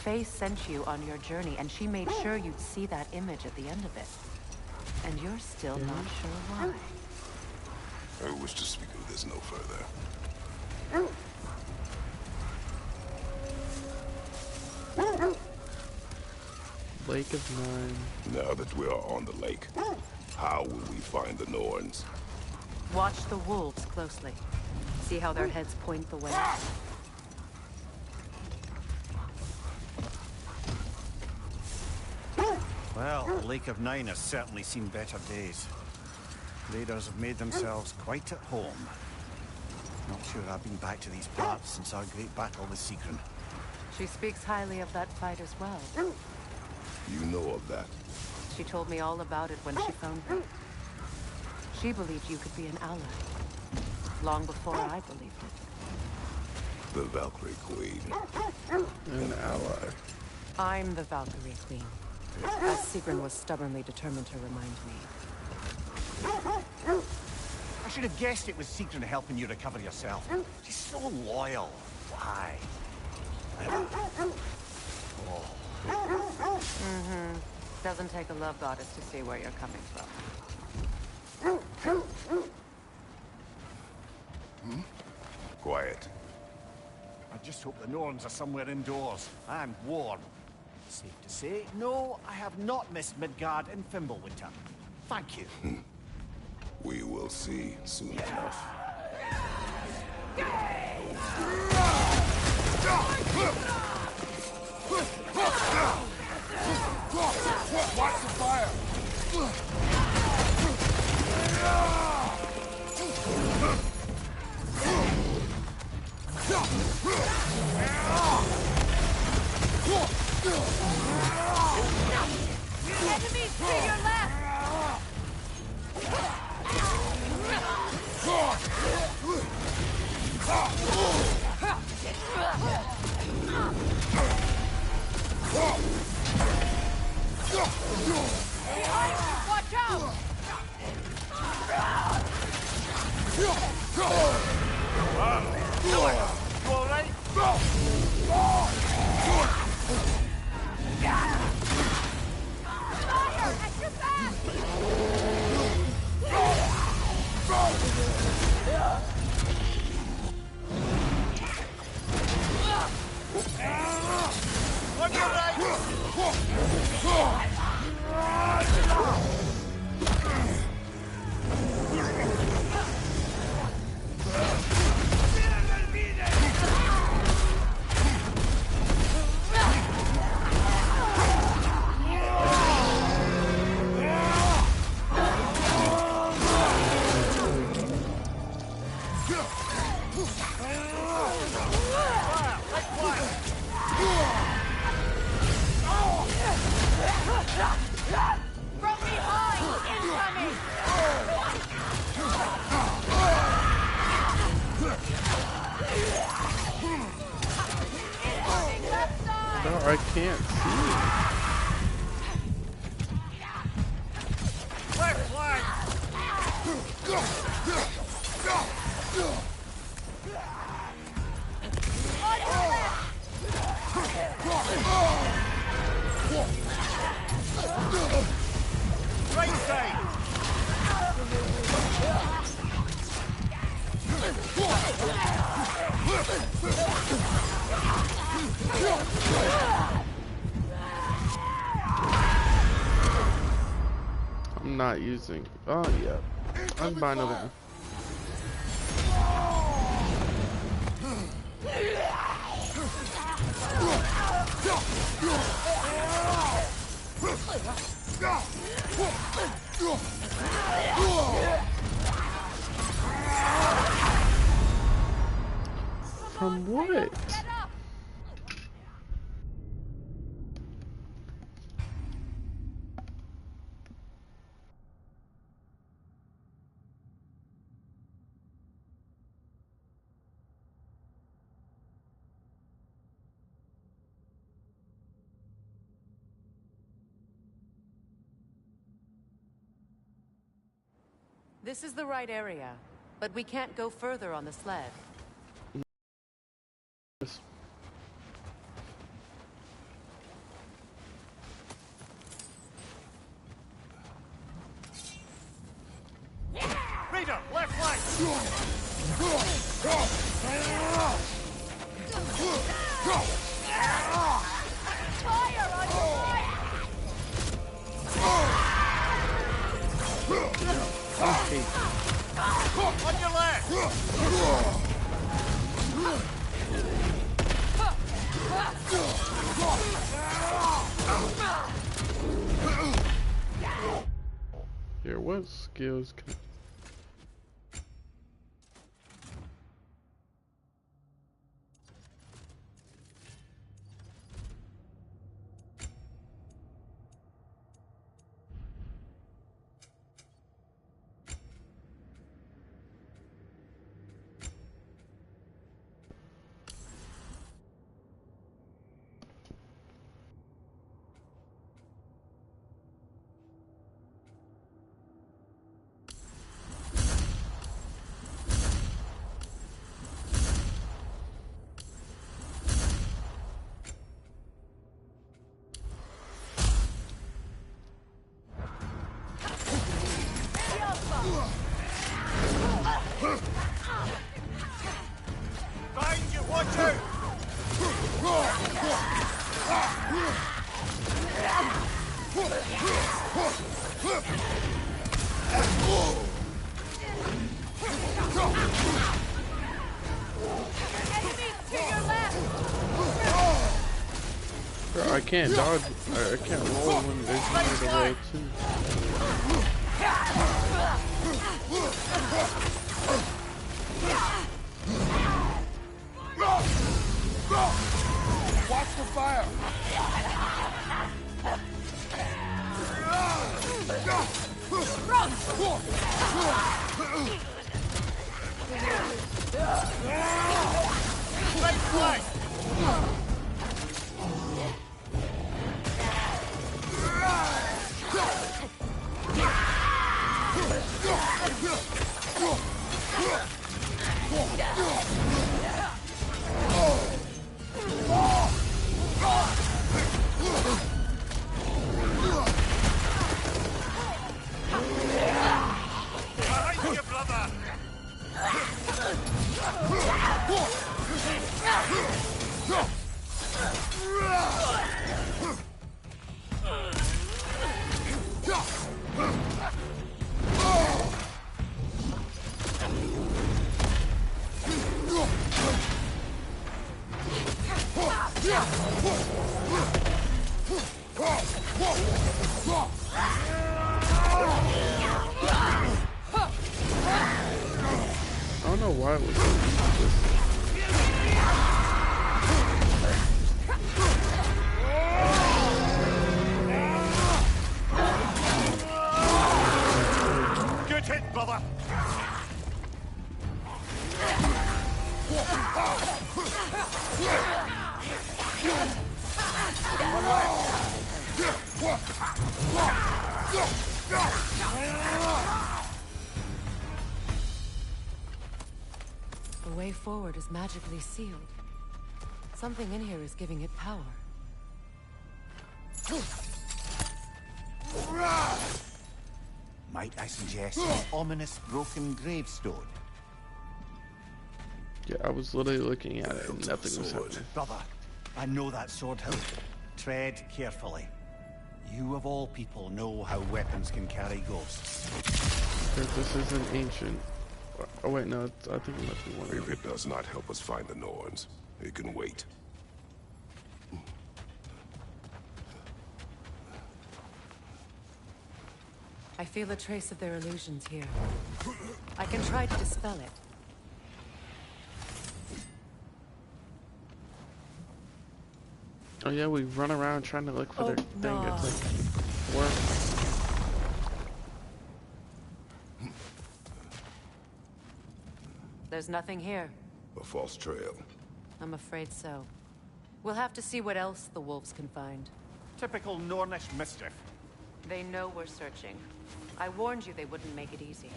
Faye sent you on your journey, and she made sure you'd see that image at the end of it. And you're still not sure why.
I wish to speak of this no further.
Lake of Nine.
Now that we are on the lake, how will we find the Norns?
Watch the wolves closely. See how their heads point the way.
Well, the Lake of Nine has certainly seen better days. Raiders have made themselves quite at home. Not sure I've been back to these parts since our great battle with Sigrun.
She speaks highly of that fight as well.
You know of that?
She told me all about it when she found me. She believed you could be an ally. Long before I believed it.
The Valkyrie Queen.
An ally.
I'm the Valkyrie Queen. As Sigrun was stubbornly determined to remind me.
I should have guessed it was Sigrun helping you recover yourself. She's so loyal. Why? Oh.
Mm-hmm. Doesn't take a love goddess to see where you're coming from.
Quiet.
I just hope the Norns are somewhere indoors and warm. Safe to say, no, I have not missed Midgard and Fimbulwinter. Thank you.
We will see soon enough.
Watch the fire!
Enemies to your left! Watch out!
You all right?
Fire at your back!
On your right!
From behind! Incoming! Incoming left side!
No, I can't see.
Left flank!
On your left!
Right side!
I'm not using. Oh yeah, I'm buying over. From what?
This is the right area, but we can't go further on the sled.
Raider, left flank!
Fire on your right!
Okay.
On your left!
Here, what skills can
Find you, watch out!
Enemies to your left!
Bro, I can't dodge. I can't roll when there's nowhere to roll too.
Watch the fire!
Let's fly!
Behind you, brother!
I don't know why it was so easy.
Good hit, brother!
The way forward is magically sealed. Something in here is giving it power.
Might I suggest an ominous broken gravestone?
Yeah, I was literally looking at it and nothing was happening.
Brother, I know that sword hilt. Tread carefully. You of all people know how weapons can carry ghosts.
Because this is an ancient. Oh wait, no, I think it must be one.
If it does not help us find the Norns, it can wait.
I feel a trace of their illusions here. I can try to dispel it.
Oh yeah, we run around trying to look for their thing.
no.
It's like work.
There's nothing here.
A false trail.
I'm afraid so. We'll have to see what else the wolves can find.
Typical Nornish mischief.
They know we're searching. I warned you they wouldn't make it easy.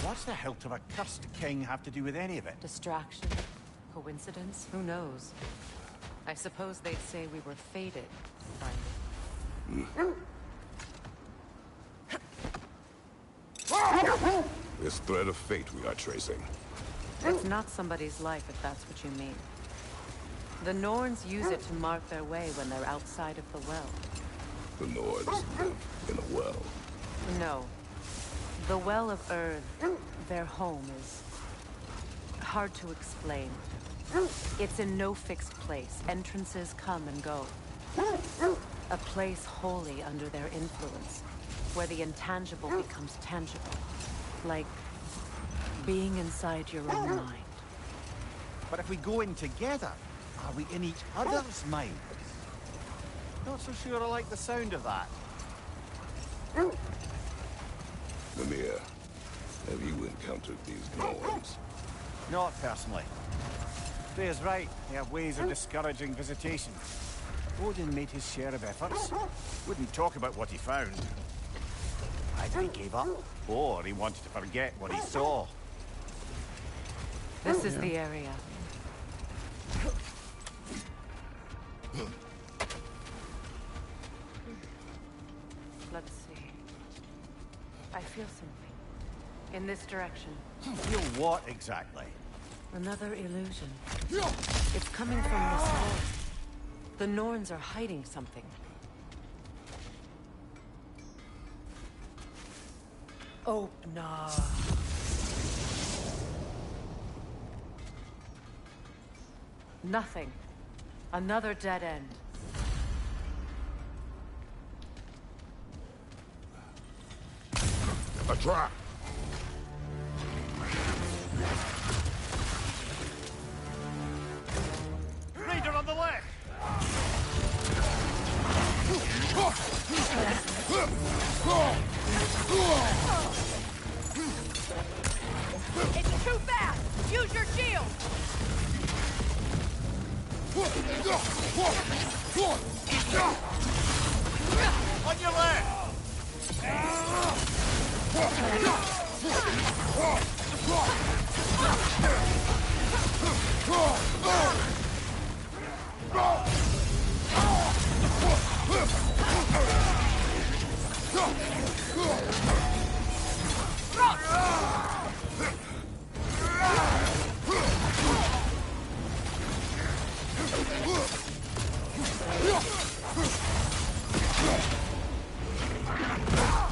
What's the hilt of a cursed king have to do with any of it?
Distraction? Coincidence? Who knows? I suppose they'd say we were fated to find it.
This thread of fate we are tracing.
It's not somebody's life, if that's what you mean. The Norns use it to mark their way when they're outside of the well.
The Nords live in a well.
No. The Well of Earth, their home, is hard to explain. It's in no fixed place. Entrances come and go. A place wholly under their influence, where the intangible becomes tangible. Like being inside your own mind.
But if we go in together, are we in each other's minds? Not so sure I like the sound of that.
Mimir, have you encountered these Norns?
Not personally. Freya's right. They have ways of discouraging visitation. Odin made his share of efforts. Wouldn't talk about what he found. Either he gave up, or he wanted to forget what he saw.
This is the area. Let's see. I feel something. In this direction.
Feel what exactly?
Another illusion. It's coming from this forest. The Norns are hiding something. Oh, no. Nothing. Another dead end.
A trap!
Raider on the left!
It's too fast! Use your shield!
On your left!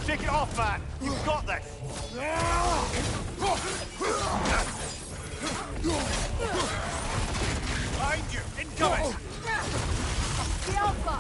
Take it off, man! You've got this! Behind you! Incoming!
The Alpha!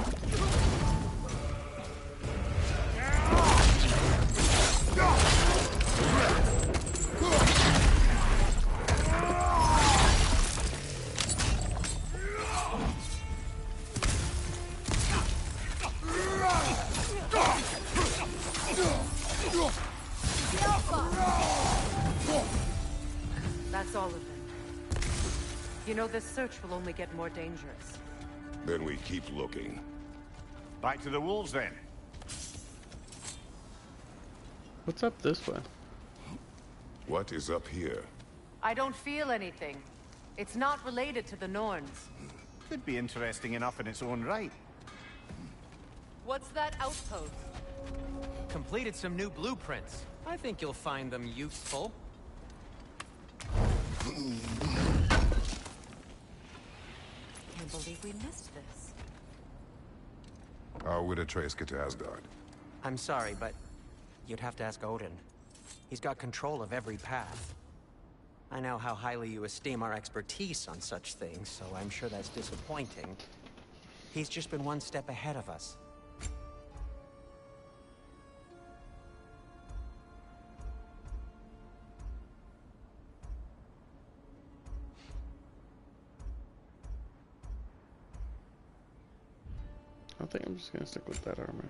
That's all of them. You know, this search will only get more dangerous.
Then we keep looking.
Back to the wolves, then.
What's up this way?
What is up here?
I don't feel anything. It's not related to the Norns.
Could be interesting enough in its own right.
What's that outpost?
Completed some new blueprints. I think you'll find them useful.
Can't believe we missed this.
How would Atreus get to Asgard?
I'm sorry, but you'd have to ask Odin. He's got control of every path. I know how highly you esteem our expertise on such things, so I'm sure that's disappointing. He's just been one step ahead of us.
I think I'm just gonna stick with that armor.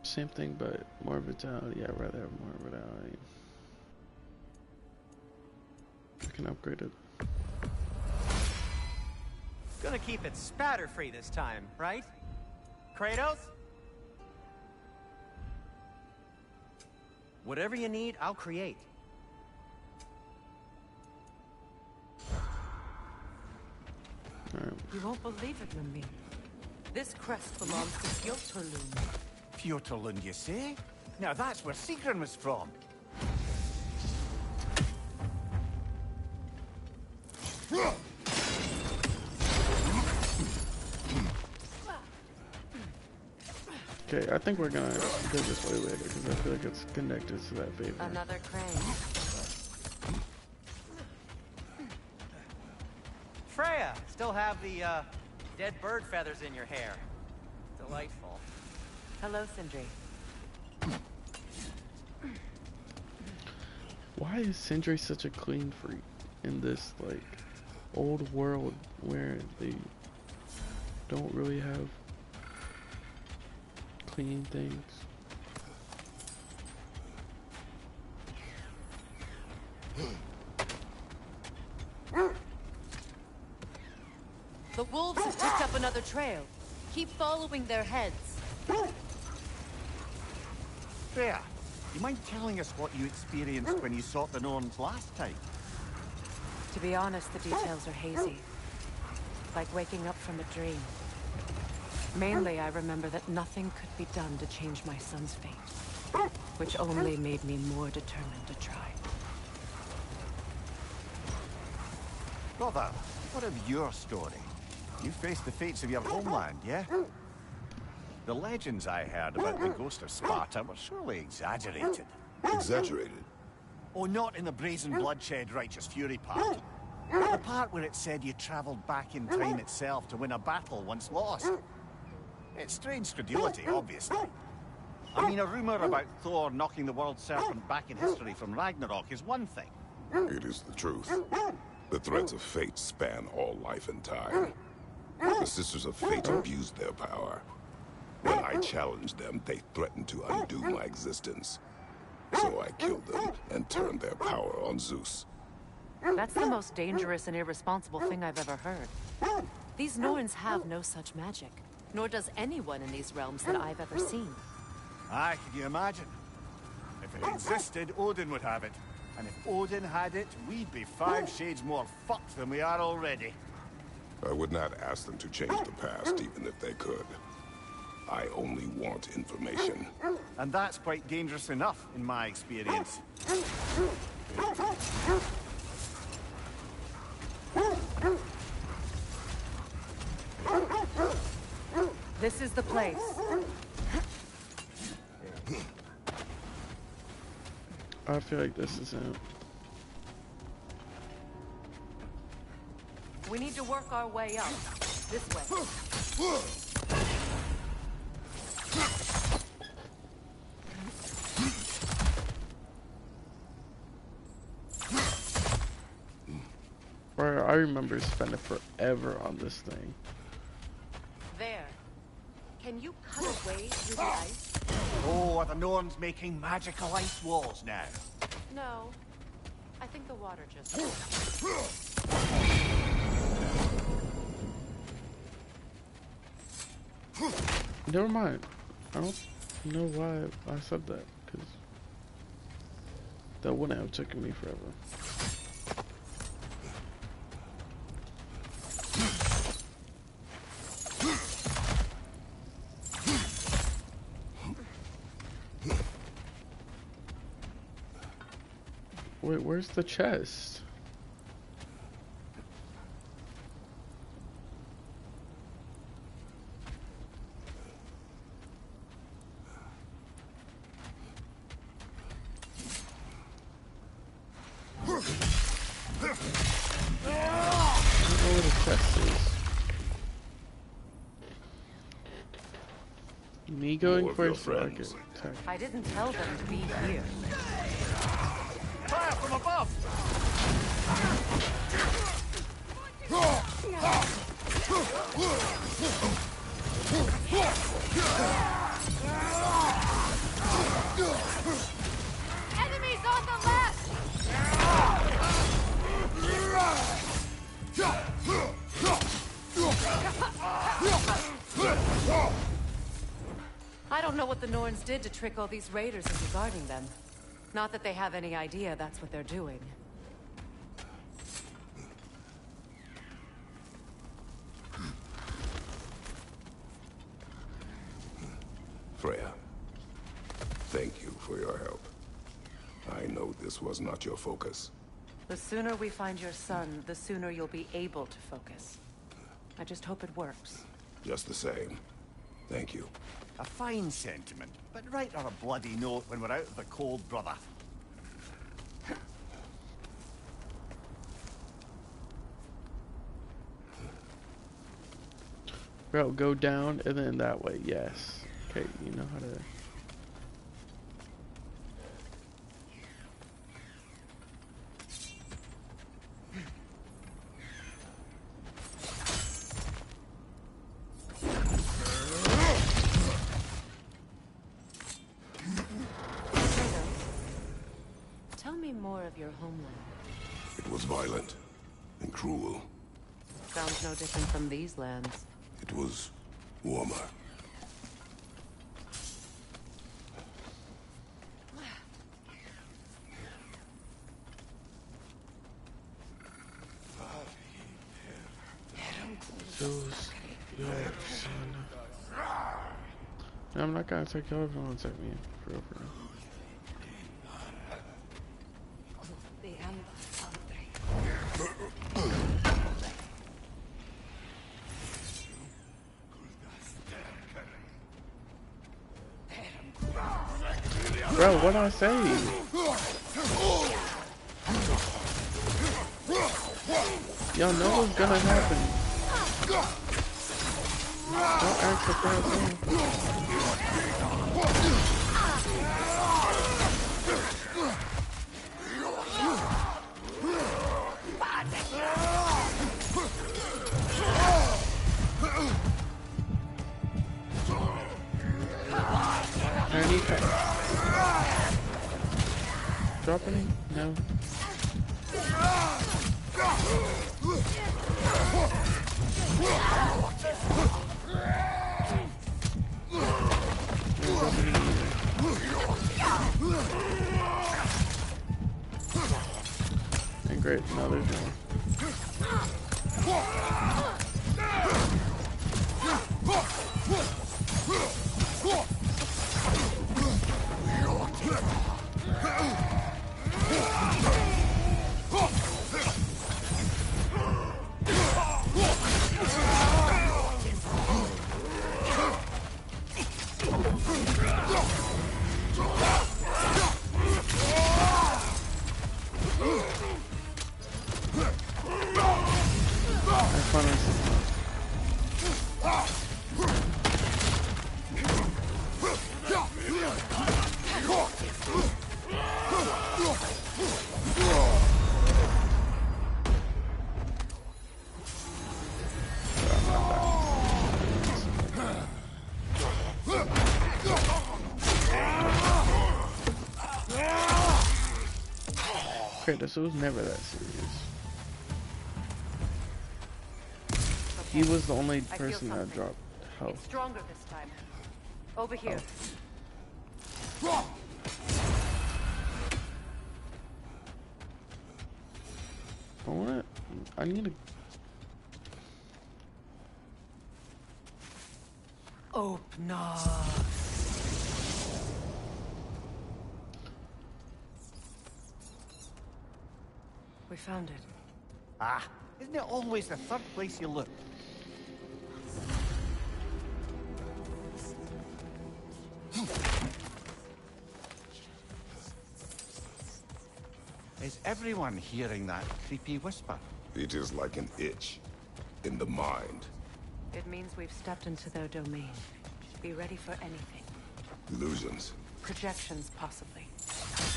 Same thing, but more vitality. I'd rather have more vitality. I can upgrade it.
Gonna keep it spatter-free this time, right? Kratos? Whatever you need, I'll create.
You won't believe it, Mimir. This crest belongs to Fjotorlund.
Fjotorlund, you say? Now that's where Sigrun was from.
Okay, I think we're gonna go this way later because I feel like it's connected to that favor.
Another crane.
Freya, still have the dead bird feathers in your hair. Delightful.
Hello, Sindri.
Why is Sindri such a clean freak in this like old world where they don't really have clean things?
The wolves have picked up another trail. Keep following their heads.
Freya, you mind telling us what you experienced when you sought the Norns last time?
To be honest, the details are hazy. Like waking up from a dream. Mainly, I remember that nothing could be done to change my son's fate, which only made me more determined to try.
Brother, what of your story? You faced the fates of your homeland, yeah? The legends I heard about the ghost of Sparta were surely exaggerated.
Exaggerated?
Oh, not in the brazen bloodshed righteous fury part. The part where it said you traveled back in time itself to win a battle once lost. It's strange credulity, obviously. I mean, a rumor about Thor knocking the world serpent back in history from Ragnarok is one thing.
It is the truth. The threads of fate span all life and time. The Sisters of Fate abused their power. When I challenged them, they threatened to undo my existence. So I killed them and turned their power on Zeus.
That's the most dangerous and irresponsible thing I've ever heard. These Norns have no such magic, nor does anyone in these realms that I've ever seen.
Aye, can you imagine? If it existed, Odin would have it. And if Odin had it, we'd be 5 shades more fucked than we are already.
I would not ask them to change the past, even if they could. I only want information.
And that's quite dangerous enough, in my experience.
This is the place.
I feel like this is it.
We need to work our way up. This way.
Bro, I remember spending forever on this thing.
There. Can you cut a way through the ice?
Oh, are the Norns making magical ice walls now?
No. I think the water just...
Never mind. I don't know why I said that, because that wouldn't have taken me forever. Wait, where's the chest? Me going first, so I can attack.
I didn't tell them to be here.
Fire from above!
Enemies on the left!
I don't know what the Norns did to trick all these raiders into guarding them. Not that they have any idea that's what they're doing.
Freya, thank you for your help. I know this was not your focus.
The sooner we find your son, the sooner you'll be able to focus. I just hope it works.
Just the same. Thank you.
A fine sentiment, but write her a bloody note when we're out of the cold, brother.
Bro, go down and then that way, yes. Okay, you know how to...
Tell me more of your homeland.
It was violent and cruel.
Sounds no different from these lands.
It was warmer.
I'm not gonna take your everyone take me for real. Bro, what'd I say? Y'all know what's gonna happen. Don't act surprised. I need to drop any? No. And great, now there's more. Kratos, it was never that serious. He was the only person that dropped health.
It's stronger this time. Over here.
I need to...
Open up. We found it.
Ah, isn't it always the third place you look? Is everyone hearing that creepy whisper?
It is like an itch in the mind.
It means we've stepped into their domain. Be ready for anything.
Illusions.
Projections, possibly.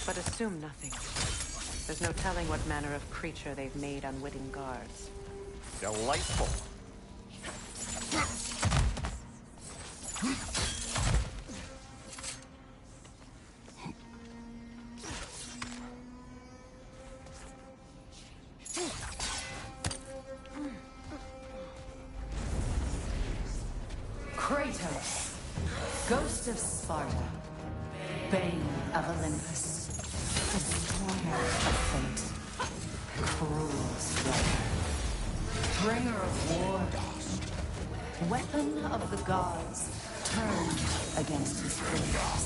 But assume nothing. There's no telling what manner of creature they've made unwitting guards.
Delightful.
Kratos, Ghost of Sparta, Bane of Olympus, Destroyer of Fate, Cruel Striker, Bringer of War, Weapon of the Gods, turned against his foes.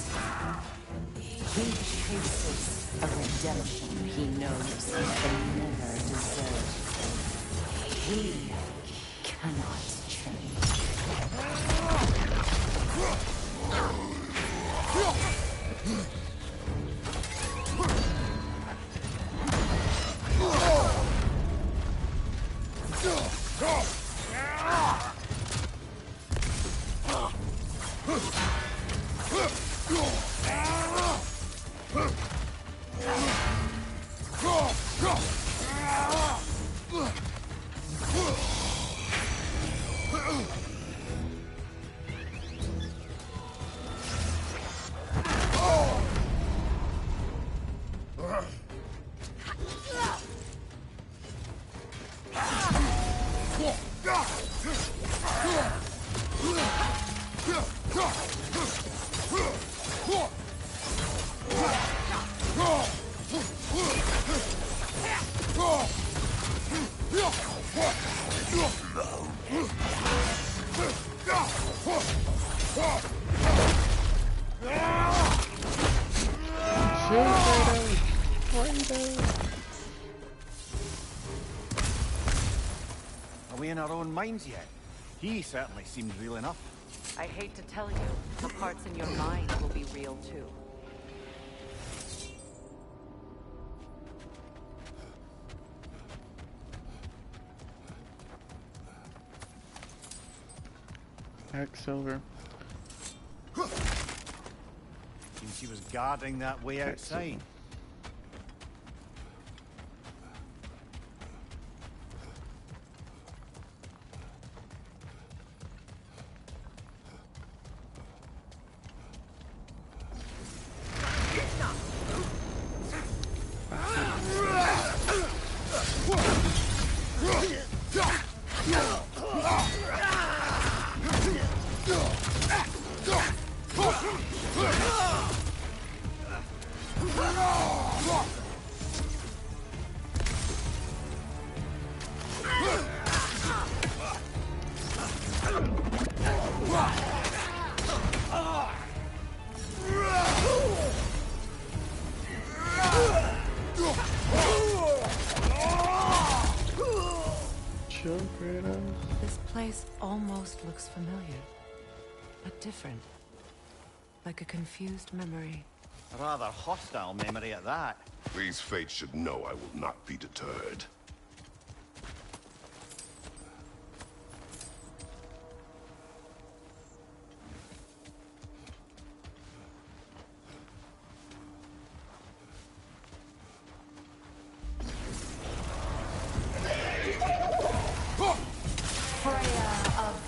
He chases a redemption he knows they never deserve. He cannot change.
Chill, Kratos.
Are we in our own minds yet? He certainly seemed real enough.
I hate to tell you, the parts in your mind will be real too.
Silver.
Seems she was guarding that way outside.
This place almost looks familiar, but different. Like a confused memory.
A rather hostile memory at that.
These fates should know I will not be deterred.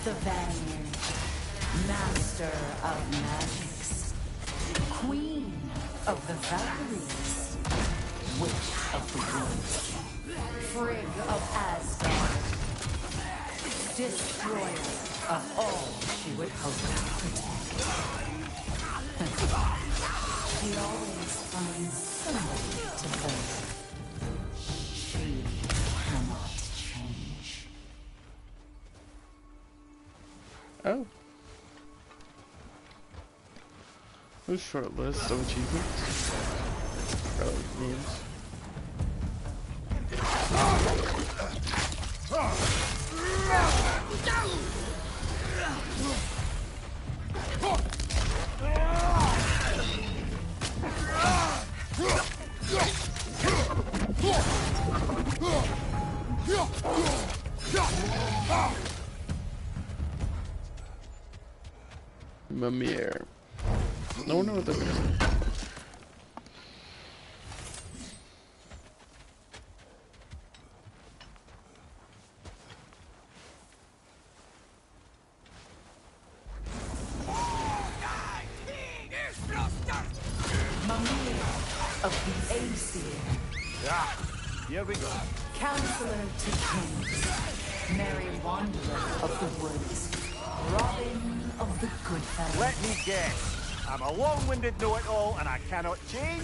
The Vanguard, Master of Magics, Queen of the Valkyries, Witch of the Woods, Frigg of Asgard, Destroyer of all she would hope to protect. She always finds somebody to hurt. She cannot change.
Oh. A short list of achievements. Games. Mimir. No one knows what that is.
Mimir of the Aesir.
Yeah, here we go.
Counselor to kings. Merry Wanderer of the Woods. Robin of the Goodfellas.
Let me guess. I'm a long-winded know-it-all and I cannot change?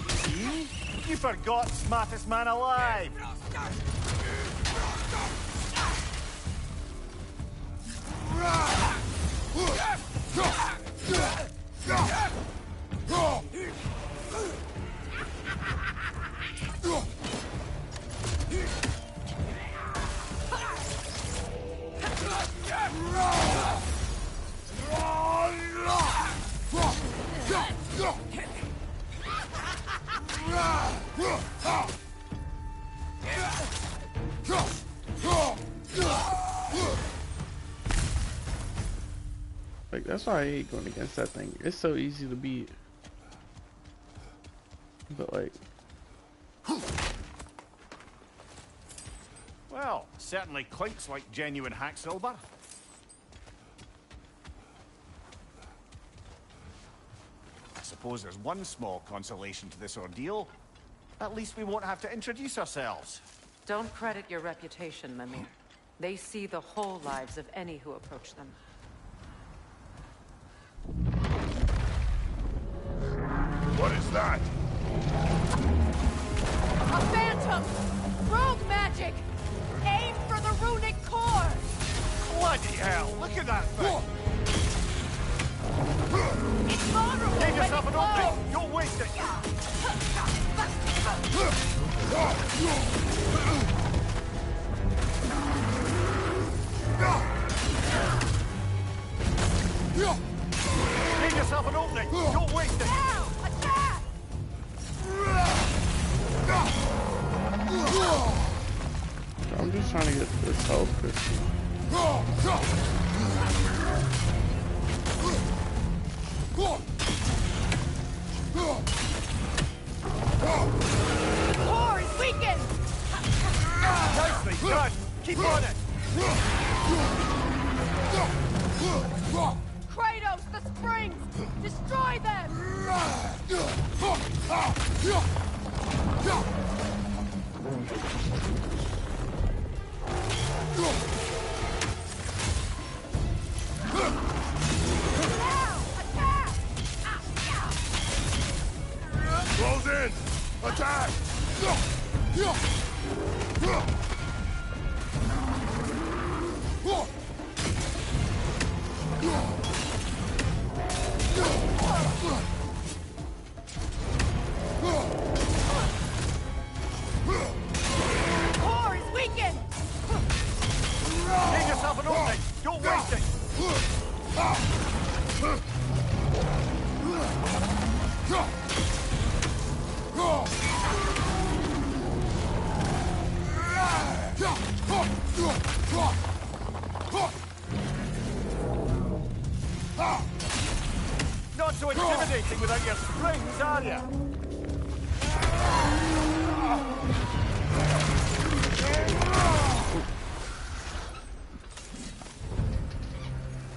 See? You forgot smartest man alive.
Like, that's why I hate going against that thing. It's so easy to beat. But like...
Well, certainly quite like genuine hack silver. I suppose there's one small consolation to this ordeal. At least we won't have to introduce ourselves.
Don't credit your reputation, Mimir. They see the whole lives of any who approach them.
What is that?
A phantom! Rogue magic! Aim for the runic core!
Bloody hell, look at that thing!
It's vulnerable
Give
when
yourself
it
an opening!
glows!
Don't waste it! Make yourself an opening! Don't waste it!
Now! Attack!
I'm just trying to get this health crystal.
Core is weakened!
Nicely done! Keep on it!
Kratos, the springs! Destroy them!
Close in! Attack!
Core is weakened!
Make yourself an opening! Don't waste it! Not so intimidating without your springs, are you?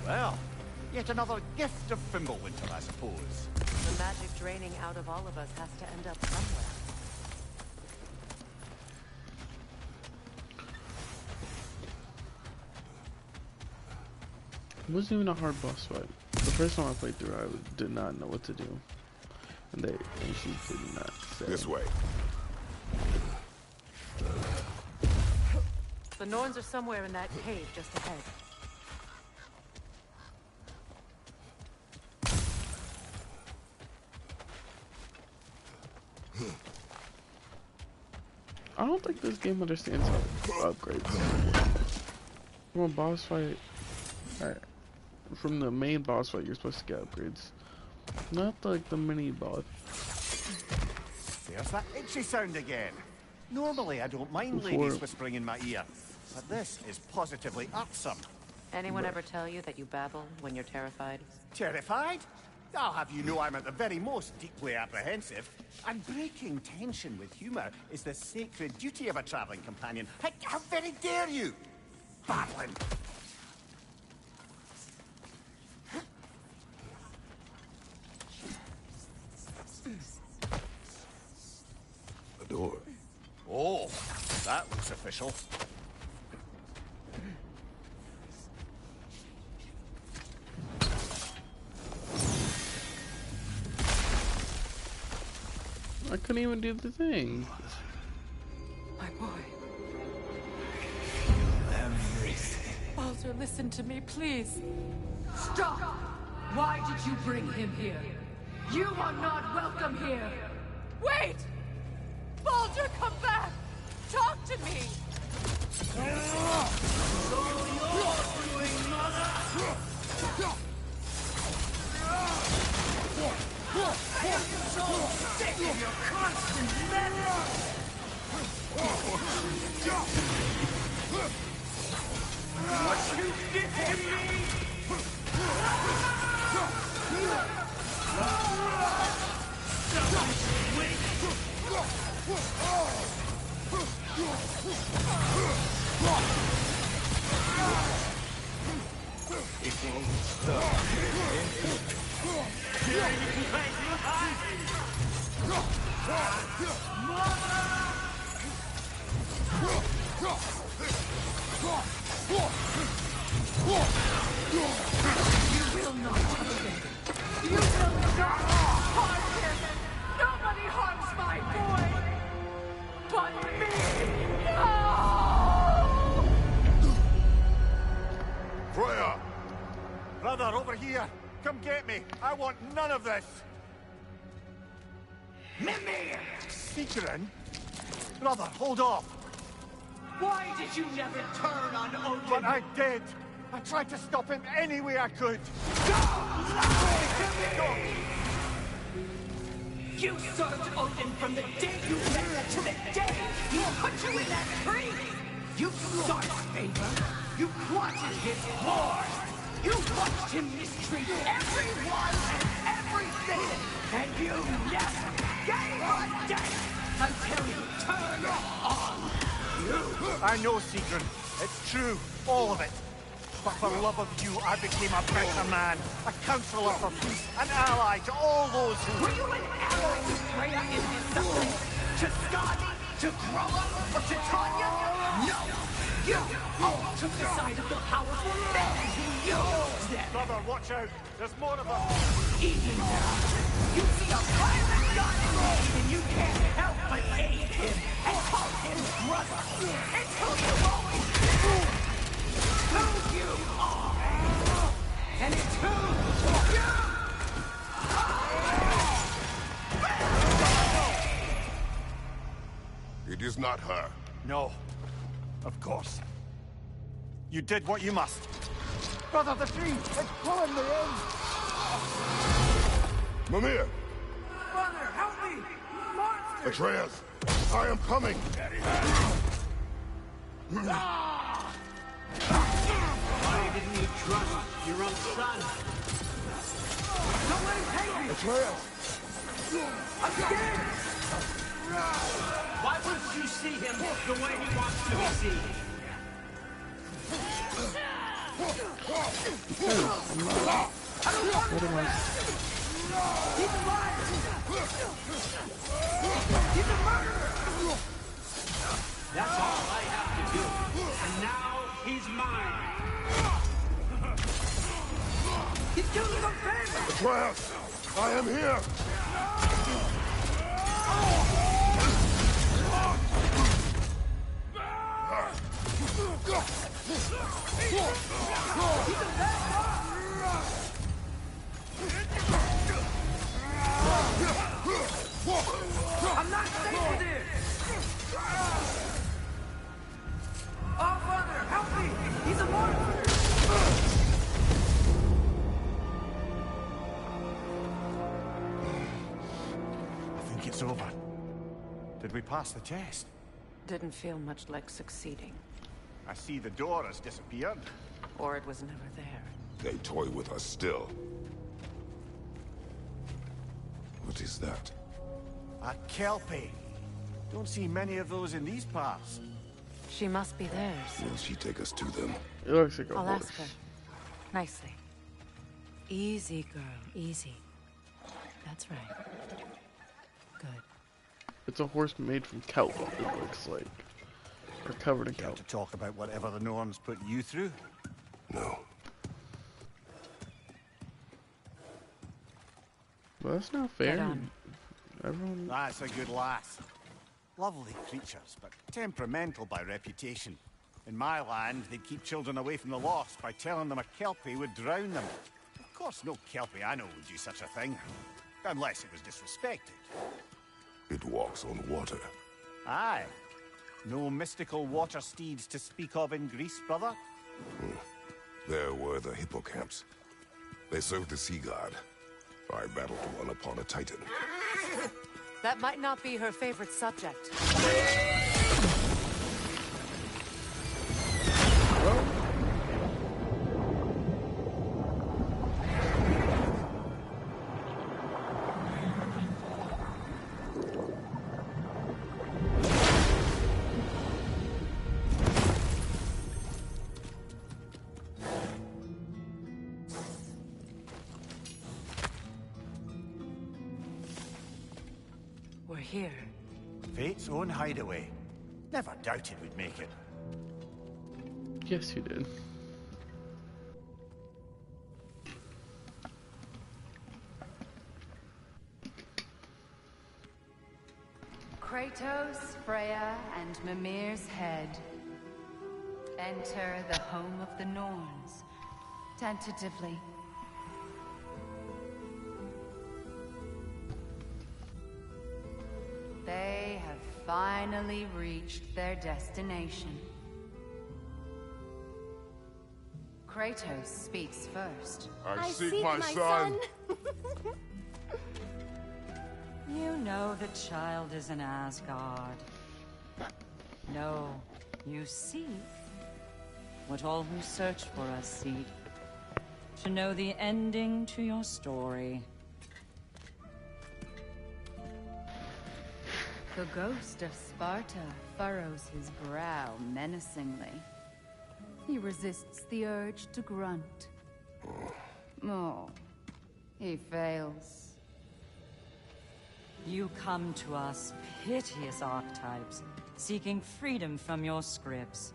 Well, yet another gift of Fimbulwinter, I suppose.
The magic draining out of all of us has to end up somewhere.
It wasn't even a hard boss fight. The first time I played through, I did not know what to do, and she did not say.
This way.
The Norns are somewhere in that cave just ahead.
I don't think this game understands how upgrades. From a boss fight, from the main boss fight, you're supposed to get upgrades, not like the mini boss.
There's that itchy sound again. Normally I don't mind ladies whispering in my ear, but this is positively irksome.
Anyone ever tell you that you babble when you're terrified?
Terrified? I'll have you know I'm at the very most deeply apprehensive. And breaking tension with humour is the sacred duty of a travelling companion. How very dare you! Babbling!
A door.
Oh, that looks official.
I couldn't even do the thing.
My boy.
Everything.
Baldur, listen to me, please.
Stop! Why did you bring him here? You are not welcome here!
Wait! Baldur, come back! Talk to me!
So you're doing, mother! I am so sick of your constant madness! What you did to me!
It won't stop.
You will not harm him. You will not harm him. Nobody harms my boy. But me. No!
Freya! Brother, over here! Come get me! I want none of this!
Mimir!
Seekerin? Brother, hold off!
Why did you never turn on Odin?
But I did! I tried to stop him any way I could.
You served Odin from the day you met to the day he put you in that tree! You sought his favor. You wanted his war. You watched him mistreat everyone and everything, and you never gave a damn until you turned on you.
I know, Sigrun. It's true, all of it. But for love of you, I became a better man, a counselor for peace, an ally to all those who...
Were you an ally to Freya in something? To Skadi? To Groma? Or to Tanya? No! You all took the side of the powerful men who used them!
Brother, watch out! There's more of them!
Even now, you see a pirate god in me, and you can't help but aid him and call him brother! It's who you always been! Who you are! And it's who you are!
It is not her.
No. Of course. You did what you must. Brother, the tree! It's pulling me in!
Mimir!
Brother, help me! Monster!
Atreus! I am coming!
Why didn't you trust your own son?
Don't let him take me!
Atreus!
I'm scared!
Why wouldn't you see him the way he wants to be seen?
He's alive! He's a murderer!
That's all I have to do. And now he's mine.
He's killing our family!
Atreus! I am here!
I'm not safe with this! Oh, Father, help me! He's a monster!
I think it's over. Did we pass the test?
Didn't feel much like succeeding.
I see the door has disappeared.
Or it was never there.
They toy with us still. What is that?
A Kelpie. Don't see many of those in these parts.
She must be theirs.
Will she take us to them?
It looks like a
I'll
horse.
ask her. Nicely. Easy, girl. Easy. That's right. Good.
It's a horse made from kelp, it looks like. Or covered in kelp.
To talk about whatever the norms put you through?
No.
Well, that's not fair.
Get on.
Everyone...
That's a good lass. Lovely creatures, but temperamental by reputation. In my land, they'd keep children away from the lost by telling them a Kelpie would drown them. Of course, no Kelpie I know would do such a thing. Unless it was disrespected.
It walks on water.
Aye. No mystical water steeds to speak of in Greece, brother?
There were the hippocamps. They served the sea god. I battled one upon a titan.
That might not be her favorite subject. We're here.
Fate's own hideaway. Never doubted we'd make it.
Yes, you did.
Kratos, Freya, and Mimir's head. Enter the home of the Norns. Tentatively. They have finally reached their destination. Kratos speaks first.
I seek my son.
You know the child is in Asgard. No, you seek what all who search for us seek. To know the ending to your story.
The ghost of Sparta furrows his brow menacingly. He resists the urge to grunt. Oh, he fails.
You come to us, piteous archetypes, seeking freedom from your scripts.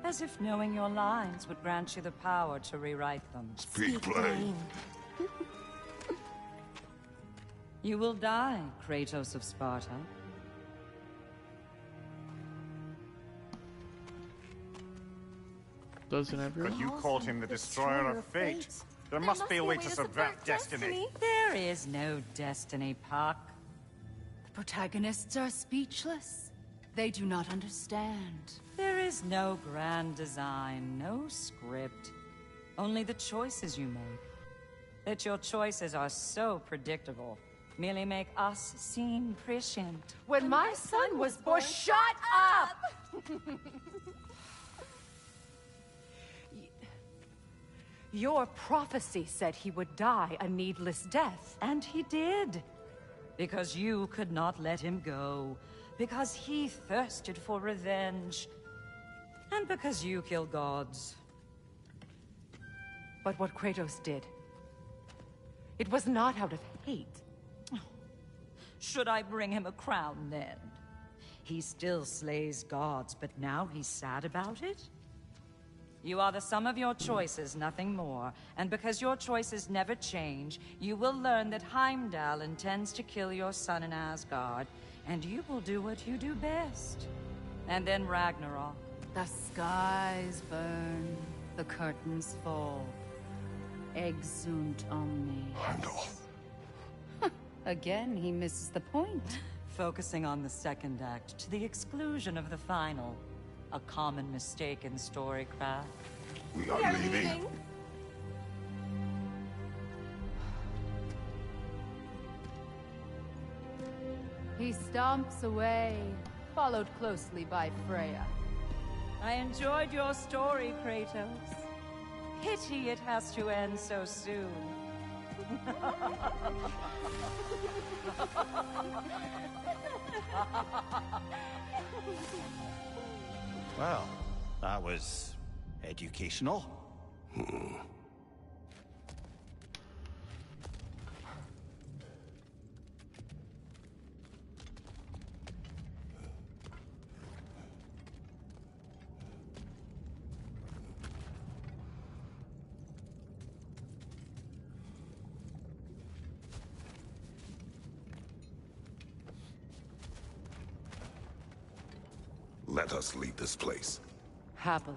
As if knowing your lines would grant you the power to rewrite them.
Speak plain.
You will die, Kratos of Sparta.
Doesn't everyone?
But you called him the Destroyer of Fate. There must be a way to subvert destiny.
There is no destiny, Puck.
The protagonists are speechless. They do not understand.
There is no grand design, no script. Only the choices you make. That your choices are so predictable merely make us seem prescient.
When my son was born, shut up! Your prophecy said he would die a needless death.
And he did. Because you could not let him go. Because he thirsted for revenge. And because you kill gods.
But what Kratos did, it was not out of hate.
Should I bring him a crown then? He still slays gods, but now he's sad about it? You are the sum of your choices, nothing more. And because your choices never change, you will learn that Heimdall intends to kill your son in Asgard, and you will do what you do best. And then Ragnarok.
The skies burn, the curtains fall. Exunt omnes.
Heimdall.
Again, he misses the point.
Focusing on the second act to the exclusion of the final. A common mistake in storycraft.
We are leaving.
He stomps away, followed closely by Freya.
I enjoyed your story, Kratos. Pity it has to end so soon.
Well, that was educational.
Let us leave this place.
Happily.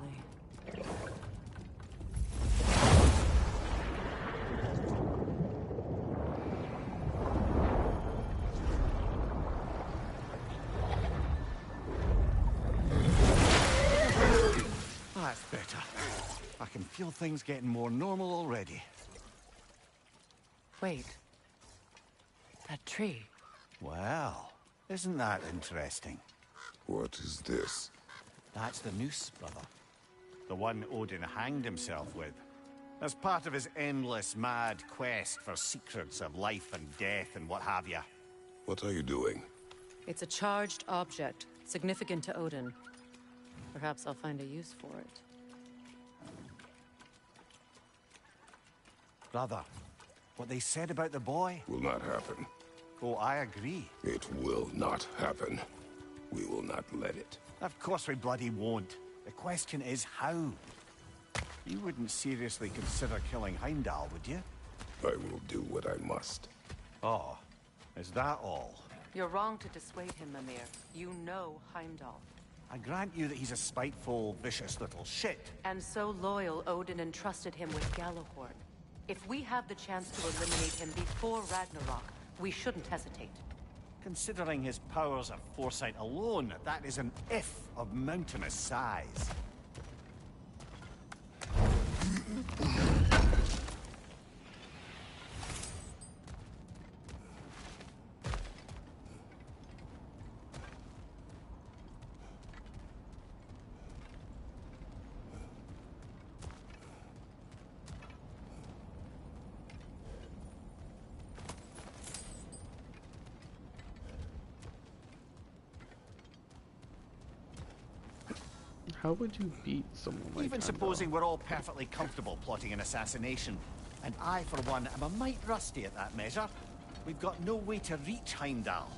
That's better. I can feel things getting more normal already.
Wait. That tree.
Well, isn't that interesting?
What is this?
That's the noose, brother. The one Odin hanged himself with. As part of his endless, mad quest for secrets of life and death and what have you.
What are you doing?
It's a charged object, significant to Odin. Perhaps I'll find a use for it.
Brother, what they said about the boy...
Will not happen.
Oh, I agree.
It will not happen. We will not let it.
Of course we bloody won't. The question is how. You wouldn't seriously consider killing Heimdall, would you?
I will do what I must.
Oh, is that all?
You're wrong to dissuade him, Mimir. You know Heimdall.
I grant you that he's a spiteful, vicious little shit.
And so loyal, Odin entrusted him with Gjallarhorn. If we have the chance to eliminate him before Ragnarok, we shouldn't hesitate.
Considering his powers of foresight alone, that is an if of mountainous size.
How would you beat someone like
Even supposing we're all perfectly comfortable plotting an assassination, and I, for one, am a mite rusty at that measure, we've got no way to reach Heimdall,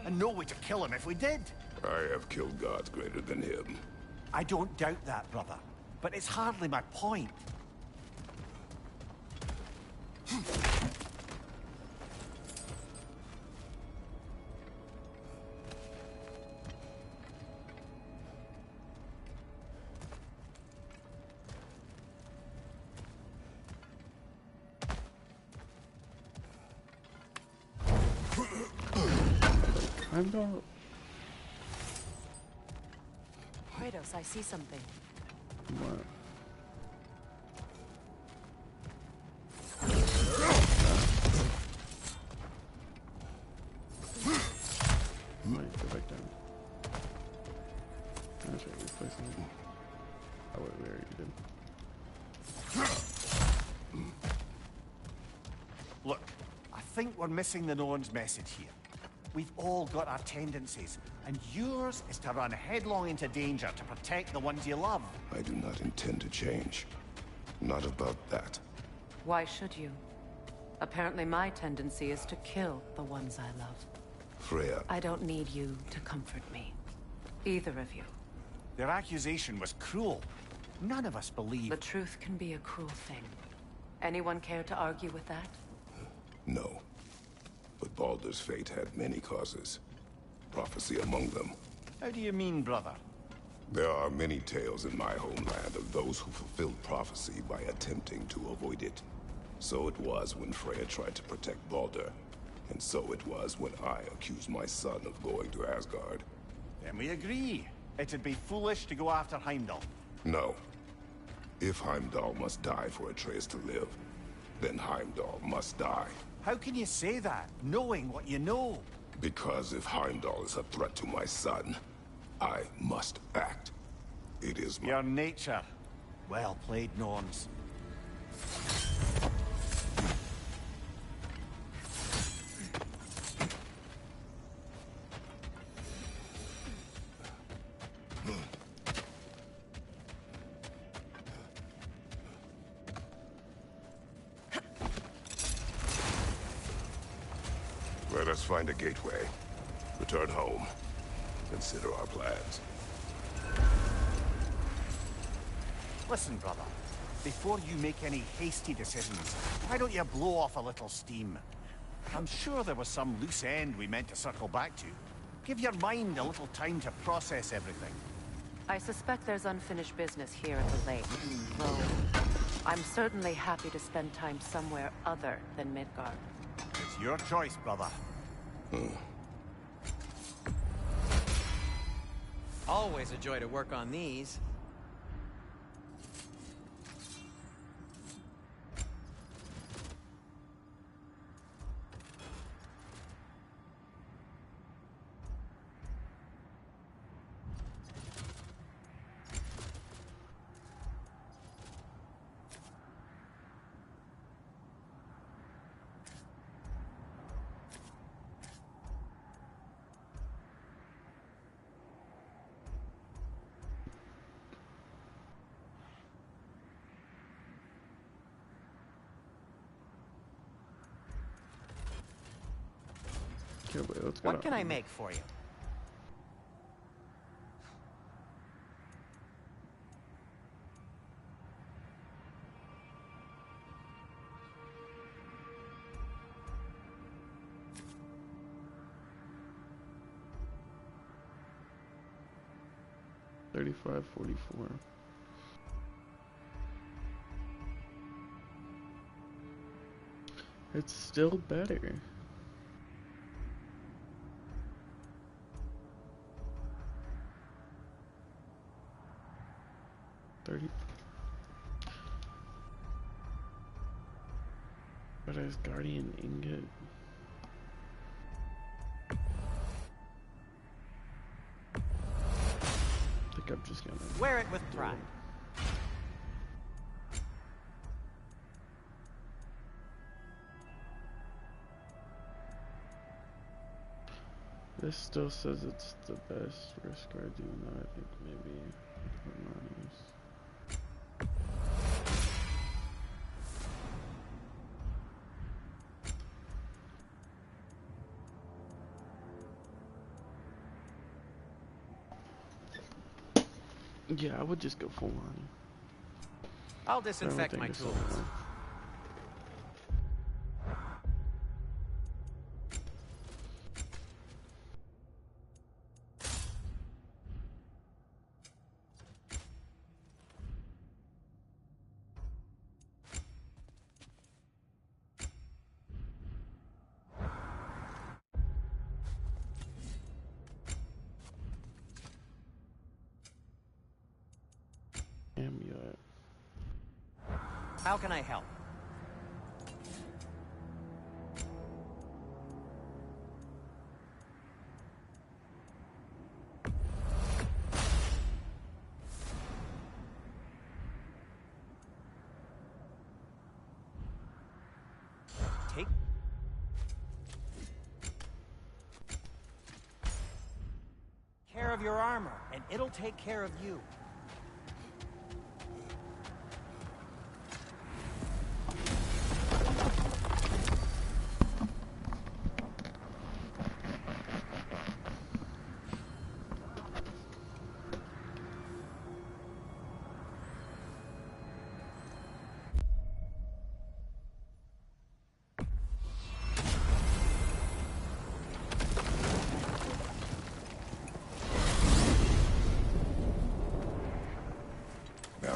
and no way to kill him if we did.
I have killed gods greater than him.
I don't doubt that, brother, but it's hardly my point.
Heimdall.
Kratos, I see something.
What? Might go back down. That's right, replacing it. Oh wait, we already did.
Look, I think we're missing the Norn's message here. We've all got our tendencies, and yours is to run headlong into danger to protect the ones you love.
I do not intend to change. Not about that.
Why should you? Apparently my tendency is to kill the ones I love.
Freya.
I don't need you to comfort me. Either of you.
Their accusation was cruel. None of us believe...
The truth can be a cruel thing. Anyone care to argue with that?
No. But Baldur's fate had many causes. Prophecy among them.
How do you mean, brother?
There are many tales in my homeland of those who fulfilled prophecy by attempting to avoid it. So it was when Freya tried to protect Baldur. And so it was when I accused my son of going to Asgard.
Then we agree. It'd be foolish to go after Heimdall.
No. If Heimdall must die for Atreus to live, then Heimdall must die.
How can you say that, knowing what you know?
Because if Heimdall is a threat to my son, I must act. It is my...
Your nature. Well played, Norns.
Let us find a gateway. Return home. Consider our plans.
Listen, brother. Before you make any hasty decisions, why don't you blow off a little steam? I'm sure there was some loose end we meant to circle back to. Give your mind a little time to process everything.
I suspect there's unfinished business here at the lake. Though, I'm certainly happy to spend time somewhere other than Midgard.
It's your choice, brother.
Always a joy to work on these.
Okay, wait, let's go
What
out.
can I make for you?
$35.44. It's still better. Paradise Guardian ingot. I think I'm just gonna
wear it with pride.
This still says it's the best risk I do not. I think maybe anonymous. Yeah, I would just go full on.
I'll disinfect my tools.
Amulet.
How can I help? Take care of your armor, and it'll take care of you.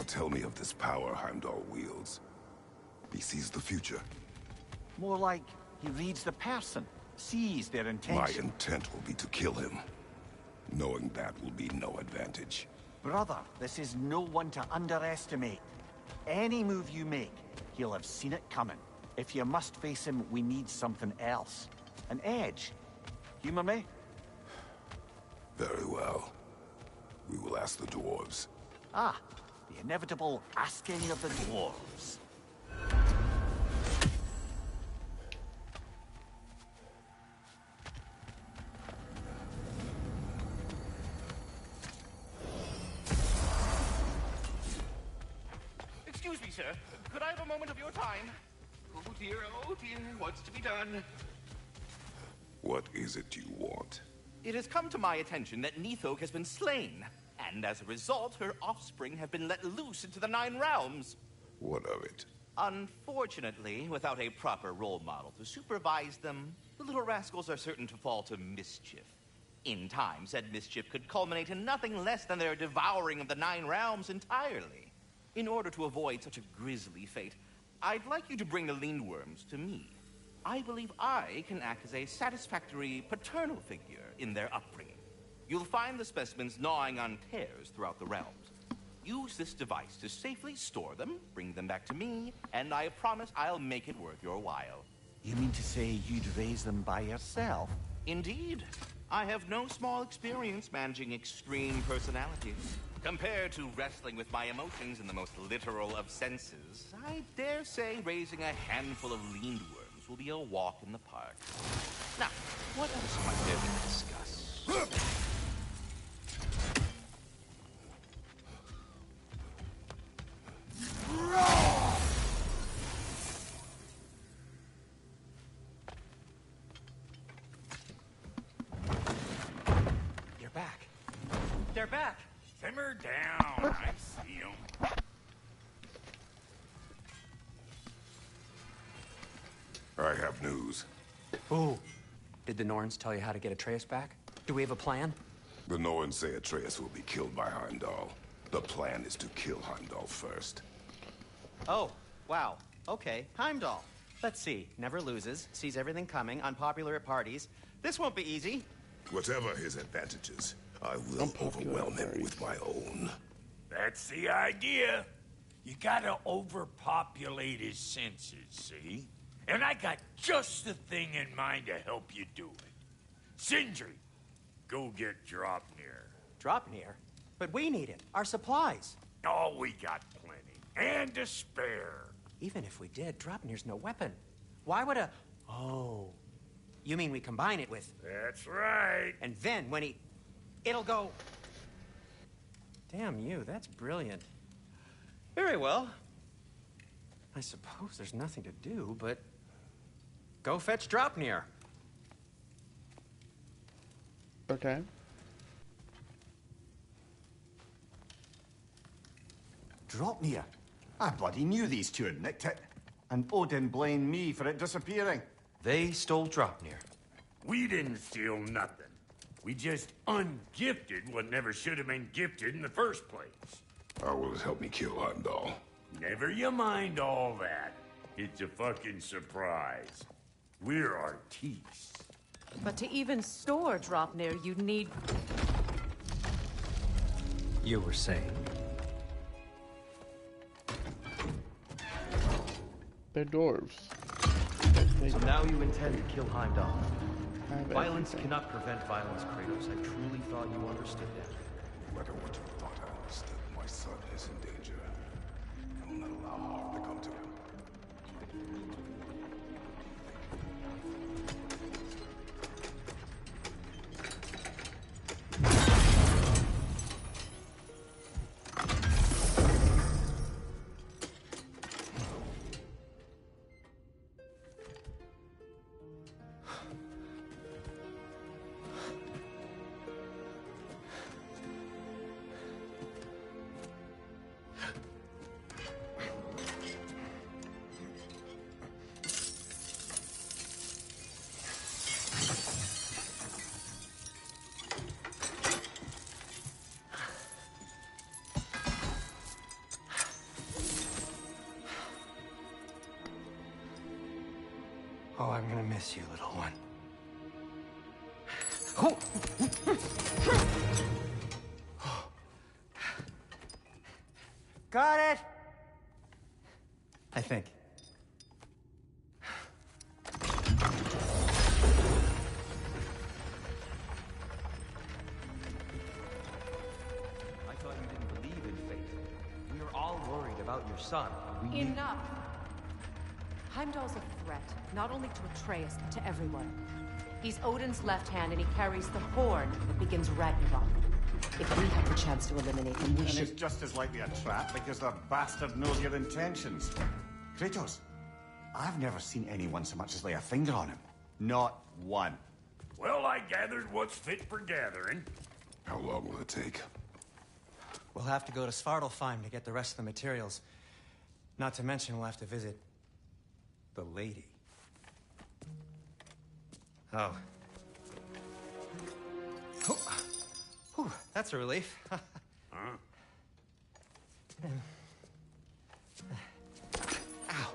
Tell me of this power Heimdall wields. He sees the future.
More like he reads the person, sees their intention.
My intent will be to kill him. Knowing that will be no advantage.
Brother, this is no one to underestimate. Any move you make, he'll have seen it coming. If you must face him, we need something else. An edge. Humor me?
Very well. We will ask the dwarves.
Ah, the inevitable asking of the dwarves.
Excuse me, sir. Could I have a moment of your time? Oh dear, what's to be done?
What is it you want?
It has come to my attention that Nithok has been slain, and as a result, her offspring have been let loose into the Nine Realms.
What of it?
Unfortunately, without a proper role model to supervise them, the little rascals are certain to fall to mischief. In time, said mischief could culminate in nothing less than their devouring of the Nine Realms entirely. In order to avoid such a grisly fate, I'd like you to bring the Lindworms to me. I believe I can act as a satisfactory paternal figure in their upbringing. You'll find the specimens gnawing on tears throughout the realms. Use this device to safely store them, bring them back to me, and I promise I'll make it worth your while.
You mean to say you'd raise them by yourself?
Indeed. I have no small experience managing extreme personalities. Compared to wrestling with my emotions in the most literal of senses, I dare say raising a handful of Lindworms will be a walk in the park. Now, what else might there be to discuss?
You're back.
They're back.
Simmer down. I see 'em.
I have news.
Ooh. Did the Norns tell you how to get Atreus back? Do we have a plan?
The Norns say Atreus will be killed by Heimdall. The plan is to kill Heimdall first.
Oh, wow. Okay, Heimdall. Let's see. Never loses, sees everything coming, unpopular at parties. This won't be easy.
Whatever his advantages, I will overwhelm him with my own.
That's the idea. You gotta overpopulate his senses, see? And I got just the thing in mind to help you do it. Sindri, go get Dropnir.
Dropnir? But we need it. Our supplies.
Oh, we got plenty. And to spare.
Even if we did, Dropnir's no weapon. Why would a... Oh. You mean we combine it with...
That's right.
And then when he... It'll go... Damn you, that's brilliant. Very well. I suppose there's nothing to do, but... Go fetch Dropnir.
Okay.
Dropnir? I bloody knew these two had nicked it. And Odin blamed me for it disappearing.
They stole Dropnir.
We didn't steal nothing. We just ungifted what never should have been gifted in the first place.
How will it help me kill Heimdall?
Never you mind all that. It's a fucking surprise. We're artistes.
But to even store Dropnir, you'd need...
You were saying?
They're dwarves.
So now you intend to kill Heimdall. Violence
Everything.
cannot prevent violence, Kratos. I truly thought you understood that.
No matter what you thought I understood, my son is in danger. I will not allow harm to come to him.
Oh, I'm gonna miss you, little one. Oh! Got it! I think.
I thought you didn't believe in fate. We were all worried about your son. We knew-
Enough! Heimdall's a threat, not only to Atreus, but to everyone. He's Odin's left hand, and he carries the horn that begins Ragnarok. If we have the chance to eliminate him, we
And
should...
it's just as likely a trap because the bastard knows your intentions. Kratos, I've never seen anyone so much as lay a finger on him. Not one.
Well, I gathered what's fit for gathering.
How long will it take?
We'll have to go to Svartalfheim to get the rest of the materials. Not to mention we'll have to visit... the lady. Oh. Oh. Whew, that's a relief.
Huh?
Ow.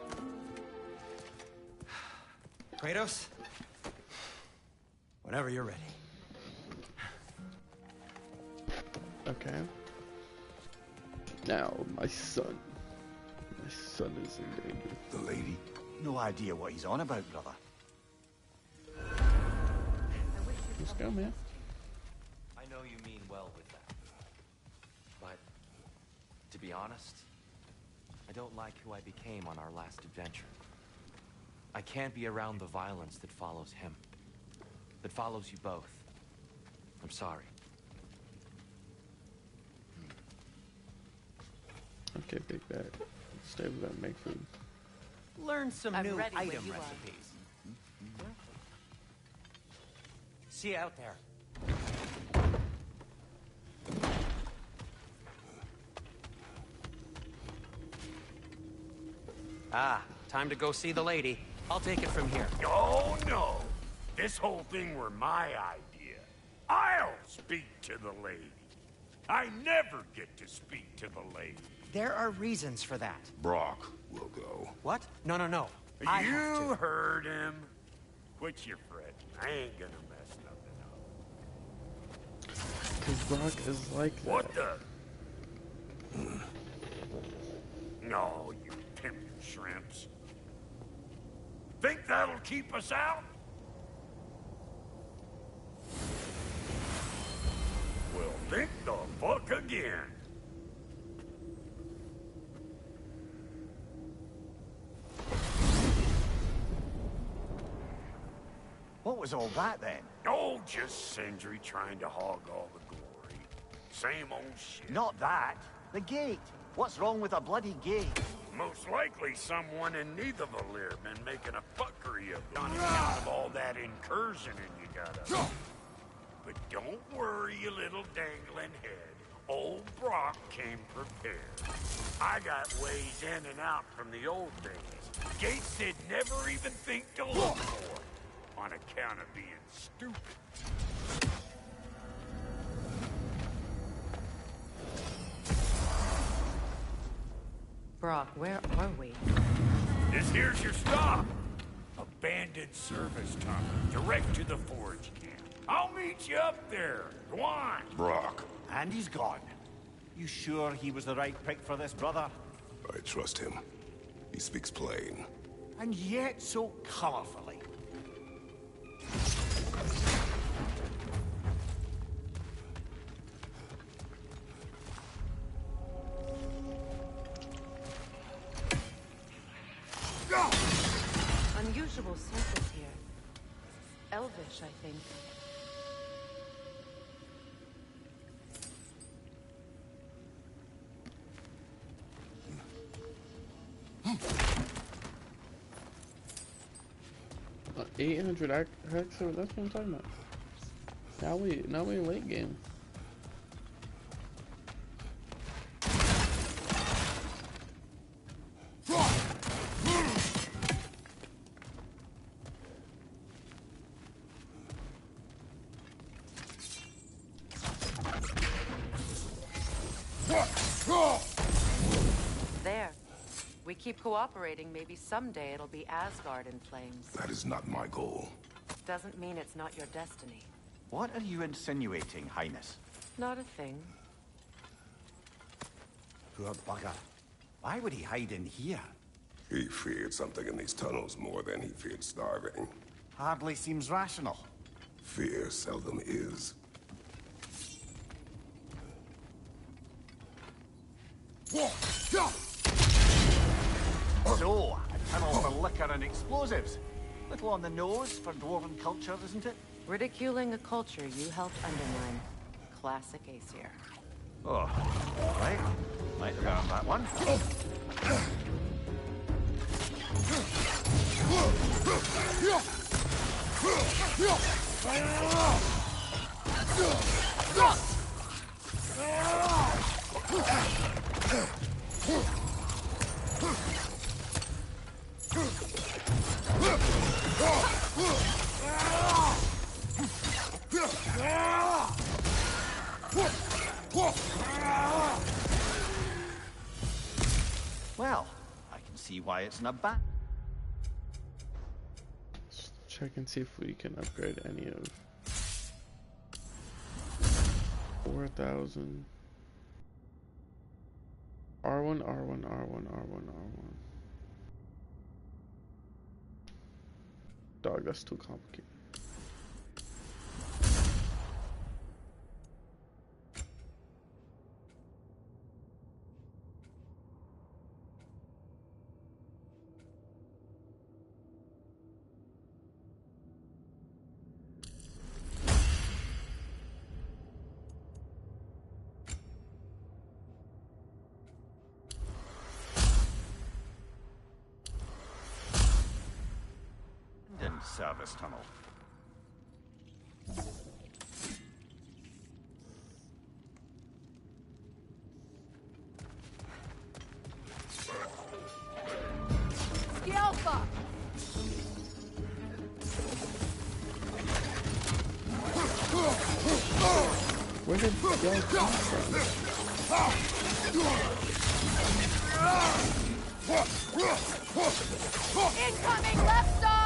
Kratos? Whenever you're ready.
Okay. Now, my son. My son is in danger.
The lady? No idea what he's on about, brother.
Let's go, man.
I know you mean well with that. But, to be honest, I don't like who I became on our last adventure. I can't be around the violence that follows him. That follows you both. I'm sorry.
Okay, big bad. Stay with that, make food.
Learn some
I'm
new
ready when
item
you are.
recipes. See you out there. Ah, time to go see the lady. I'll take it from here.
Oh, no. This whole thing were my idea. I'll speak to the lady. I never get to speak to the lady.
There are reasons for that.
Brock will go.
What? No, no, no. I have
You
to.
heard him. Quit your fretting. I ain't gonna mess nothing up.
Cause Brock is like that.
What the? No, you pimp shrimps. think that'll keep us out? Well, think the fuck again.
What was all that then?
Oh, just Sindri trying to hog all the glory. Same old shit.
Not that. The gate. What's wrong with a bloody gate?
Most likely someone in Nidavellir been making a fuckery of it on account of all that incursioning you got up. But don't worry, you little dangling head. Old Brock came prepared. I got ways in and out from the old days. Gates they'd never even think to look for, on account of being stupid.
Brock, where are we?
This here's your stop. Abandoned service tunnel, direct to the forge camp. I'll meet you up there. Go on.
Brock.
And he's gone. You sure he was the right pick for this, brother?
I trust him. He speaks plain.
And yet so colorfully.
Unusual circles here. Elvish, I think.
800 hexer, that's what I'm talking about. Now we late game.
There. We keep cooperating, maybe someday it'll be Asgard in flames.
That is not my goal.
Doesn't mean it's not your destiny.
What are you insinuating, Highness?
Not a thing.
Poor bugger. Why would he hide in here?
He feared something in these tunnels more than he feared starving.
Hardly seems rational.
Fear seldom is.
So, a tunnel for liquor and explosives. Little on the nose for dwarven culture, isn't it?
Ridiculing a culture you helped undermine. Classic Aesir.
Oh, all right. Might have earned that one. Well, I can see why it's in a bat.
Let's check and see if we can upgrade any of 4,000. R1, R1, R1, R1, R1. Dog, that's too complicated.
Service tunnel.
Alpha!
Where did y'all come from?
Incoming left side!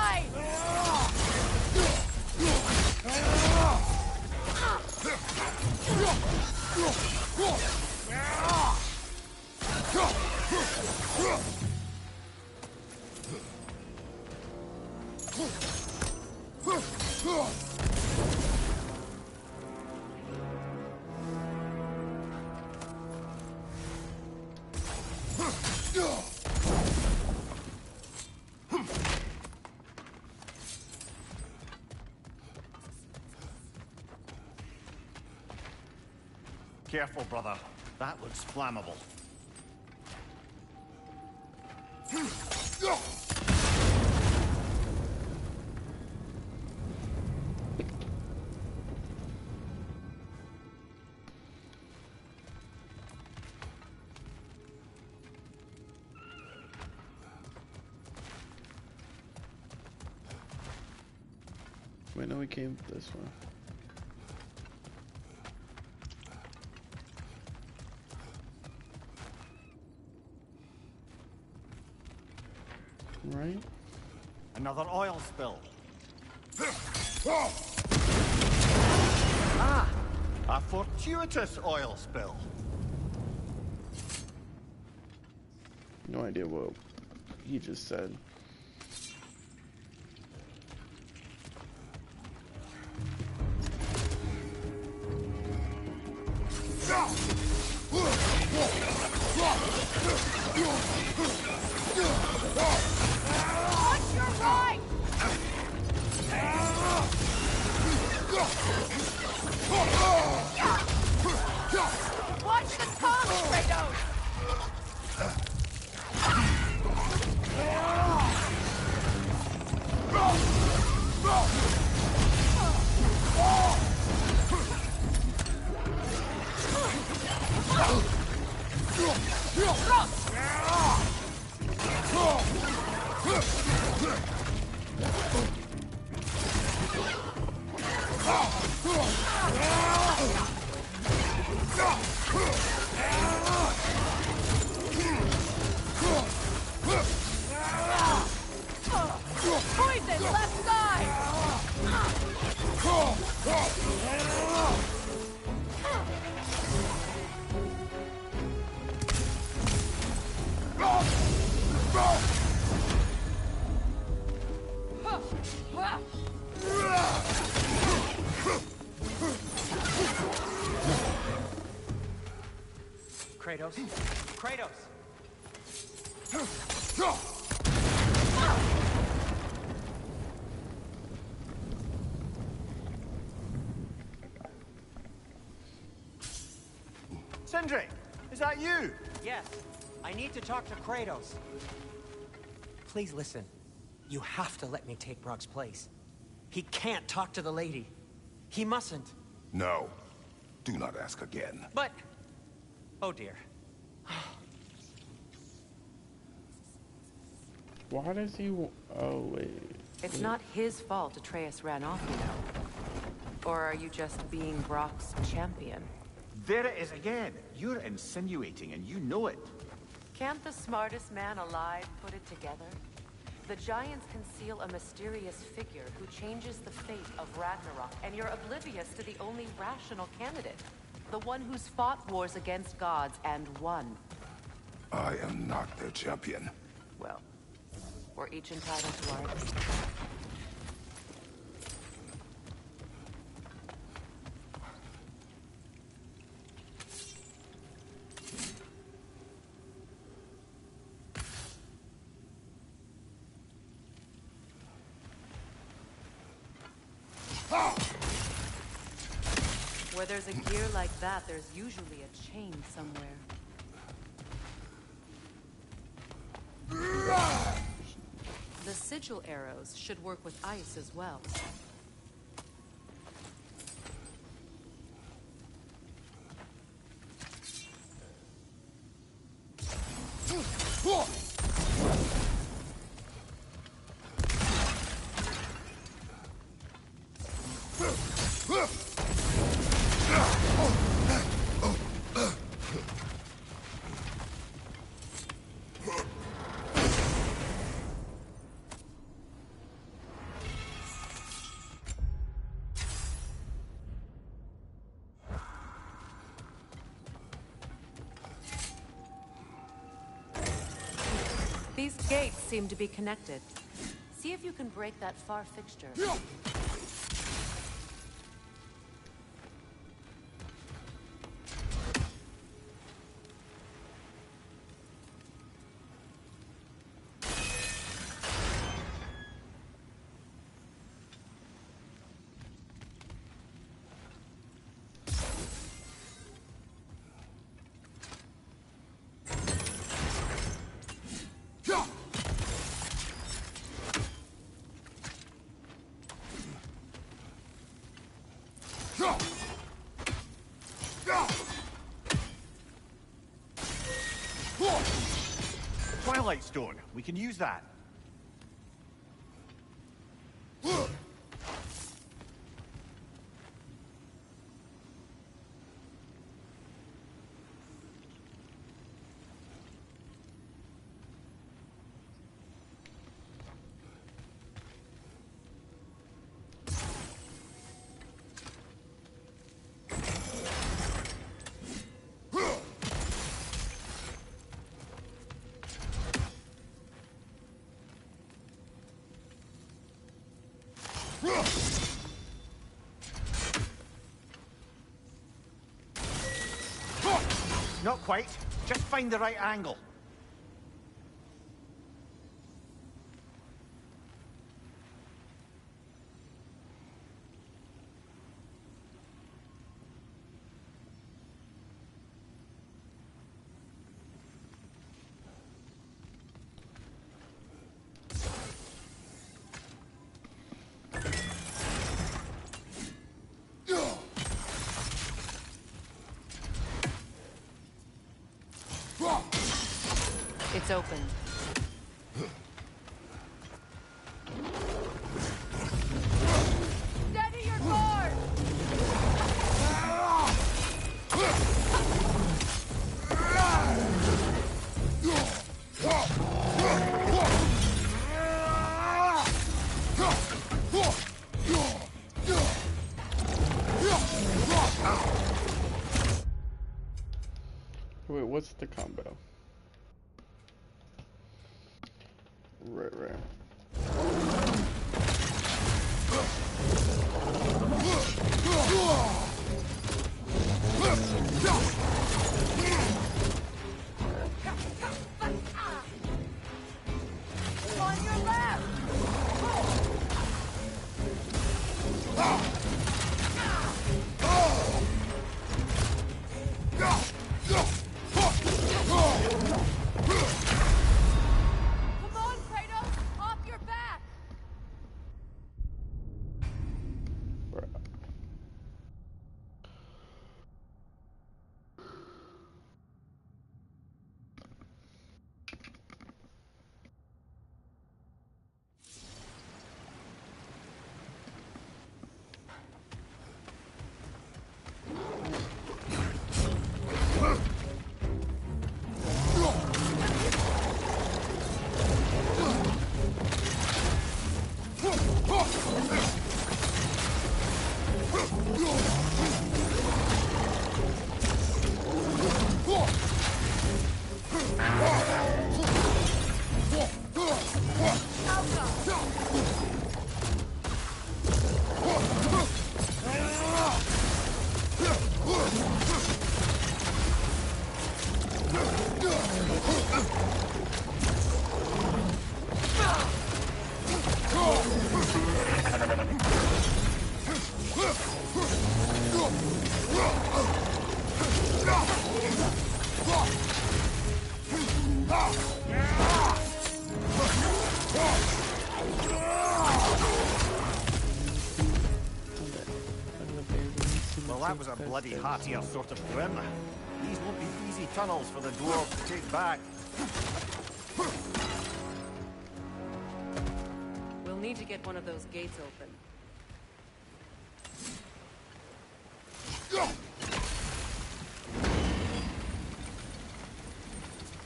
Careful, brother. That looks flammable.
Wait, no, we came this way. Right?
Another oil spill. Ah! A fortuitous oil spill.
No idea what he just said.
Watch your right! Watch the tongue, Kratos! Poison left side!
Kratos? Kratos!
Sindri, is that you?
Yes, I need to talk to Kratos. Please listen. You have to let me take Brock's place. He can't talk to the lady. He mustn't.
No. Do not ask again.
But... Oh dear.
Why does he... Oh, wait.
It's not his fault Atreus ran off, you know. Or are you just being Brock's champion?
There it is again. You're insinuating, and you know it.
Can't the smartest man alive put it together? The Giants conceal a mysterious figure who changes the fate of Ragnarok, and you're oblivious to the only rational candidate. The one who's fought wars against gods and won.
I am not their champion.
Well, we're each entitled to our... Where there's a gear like that, there's usually a chain somewhere. The sigil arrows should work with ice as well. These gates seem to be connected.
See if you can break that far fixture.
Twilight Stone. We can use that. Not quite. Just find the right angle.
It's open.
Steady your guard!
Wait, what's the combo? Right.
On your left! Come on, Kratos! Off your back!
Well, that was a bloody heartier sort of grim. These won't be easy tunnels for the dwarves to take back.
We'll need to get one of those gates open.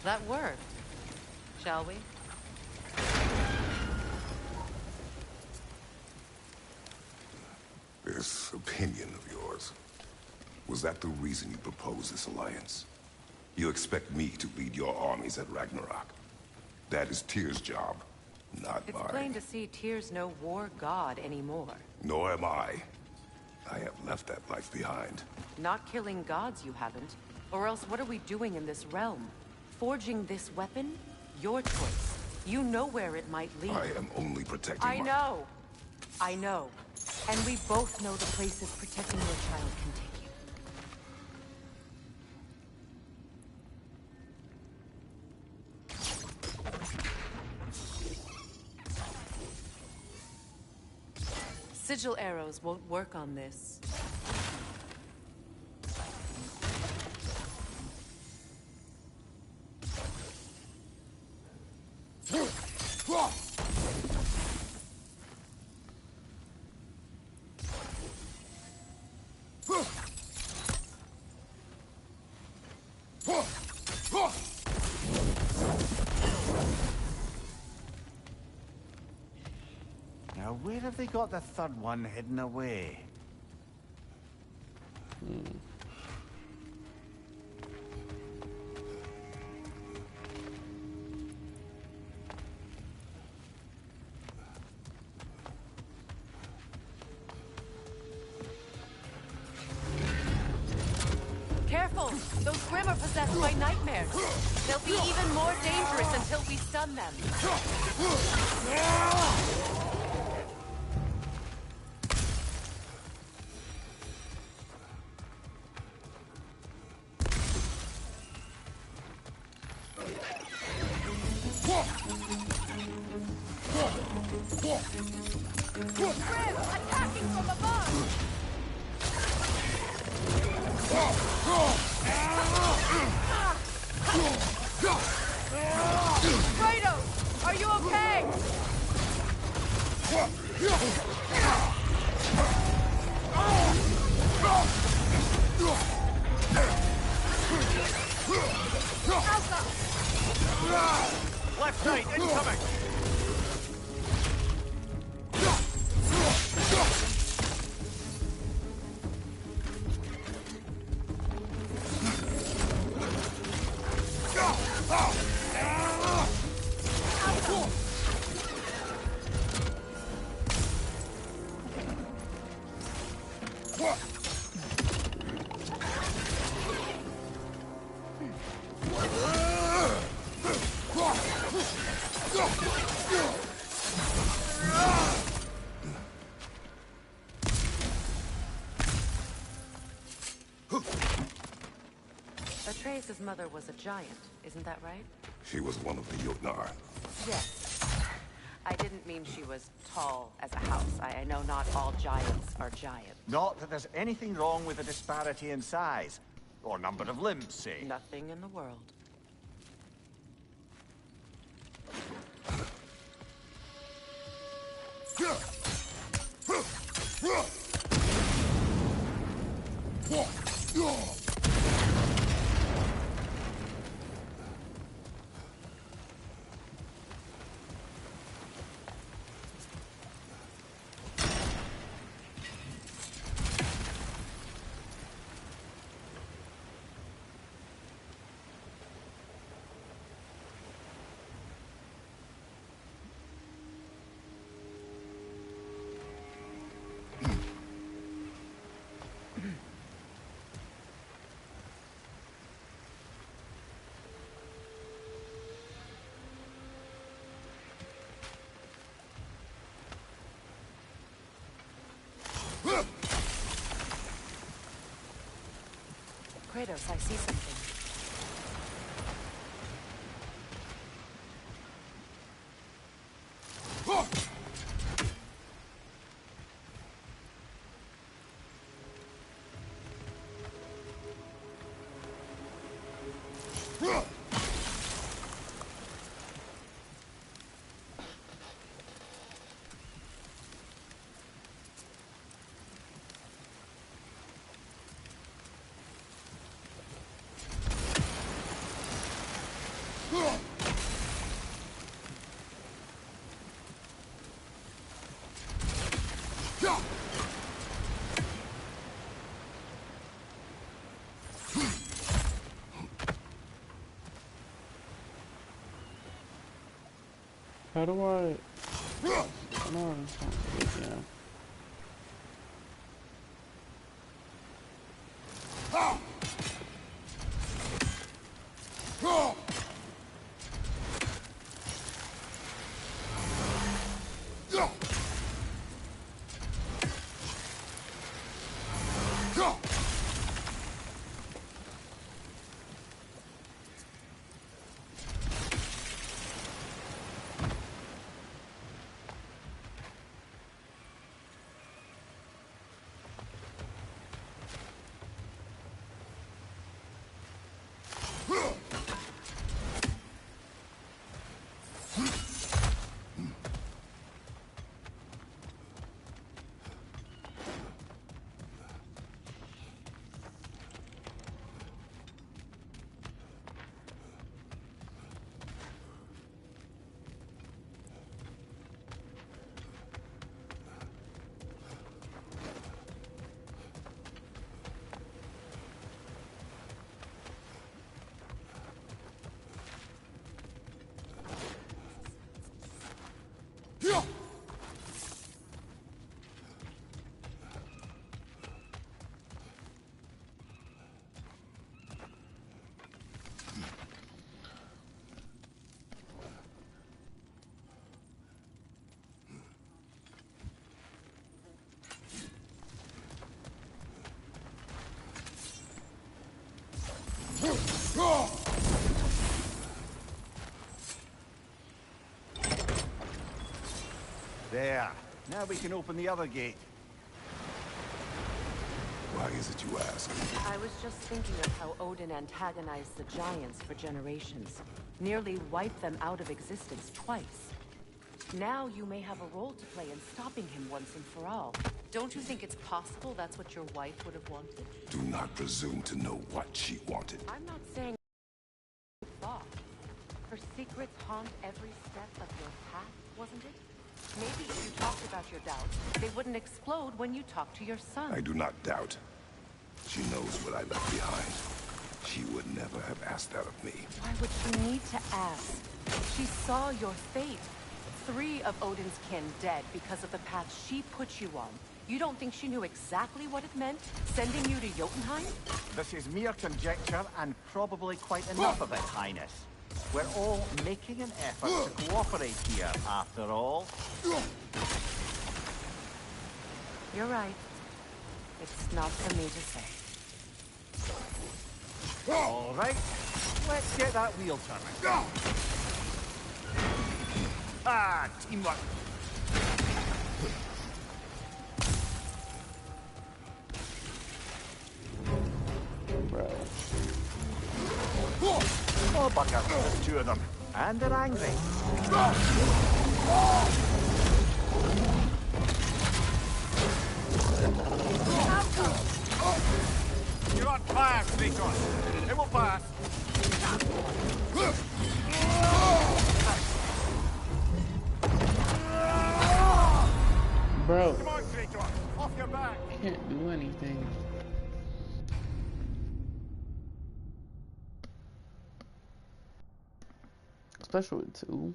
That worked. Shall we?
This opinion of yours, was that the reason you proposed this alliance? You expect me to lead your armies at Ragnarok? That is Tyr's job, Not
It's
mine.
plain to see Tyr's no war god anymore.
Nor am I. I have left that life behind.
Not killing gods, you haven't. Or else what are we doing in this realm? Forging this weapon? Your choice. You know where it might lead.
I am only protecting
I know. I know. And we both know the places protecting your child can take you. Sigil arrows won't work on this.
Now, where have they got the third one hidden away?
Careful! Those Grimm are possessed by nightmares. They'll be even more dangerous until we stun them.
Grim, attacking from above! Kratos, are you okay?
Left side, incoming!
Atreus' mother was a giant, isn't that right?
She was one of the Jotnar.
Yes. I didn't mean she was tall as a house. I know not all giants are giants.
Not that there's anything wrong with a disparity in size. Or number of limbs, say.
Nothing in the world. Kratos, I see something.
How do I yeah.
There. Now we can open the other gate.
Why is it you ask?
I was just thinking of how Odin antagonized the giants for generations. Nearly wiped them out of existence twice. Now you may have a role to play in stopping him once and for all.
Don't you think it's possible that's what your wife would have wanted?
Do not presume to know what she wanted.
I'm not saying thought. Her secrets haunt every step of your path, wasn't it? Maybe if you talked about your doubts, they wouldn't explode when you talk to your son.
I do not doubt. She knows what I left behind. She would never have asked that of me.
Why would she need to ask? She saw your fate. 3 of Odin's kin dead because of the path she put you on. You don't think she knew exactly what it meant, sending you to Jotunheim?
This is mere conjecture and probably quite enough of it, Highness. We're all making an effort to cooperate here, after all.
You're right. It's not for me to say.
All right, let's get that wheel turning. Ah, teamwork.
Bro.
Oh, bugger, there's 2 of them. And they're angry. You're on fire, Kratos. It will pass.
Bro.
Come on, Kratos. Off your back.
Can't do anything. Especially with 2.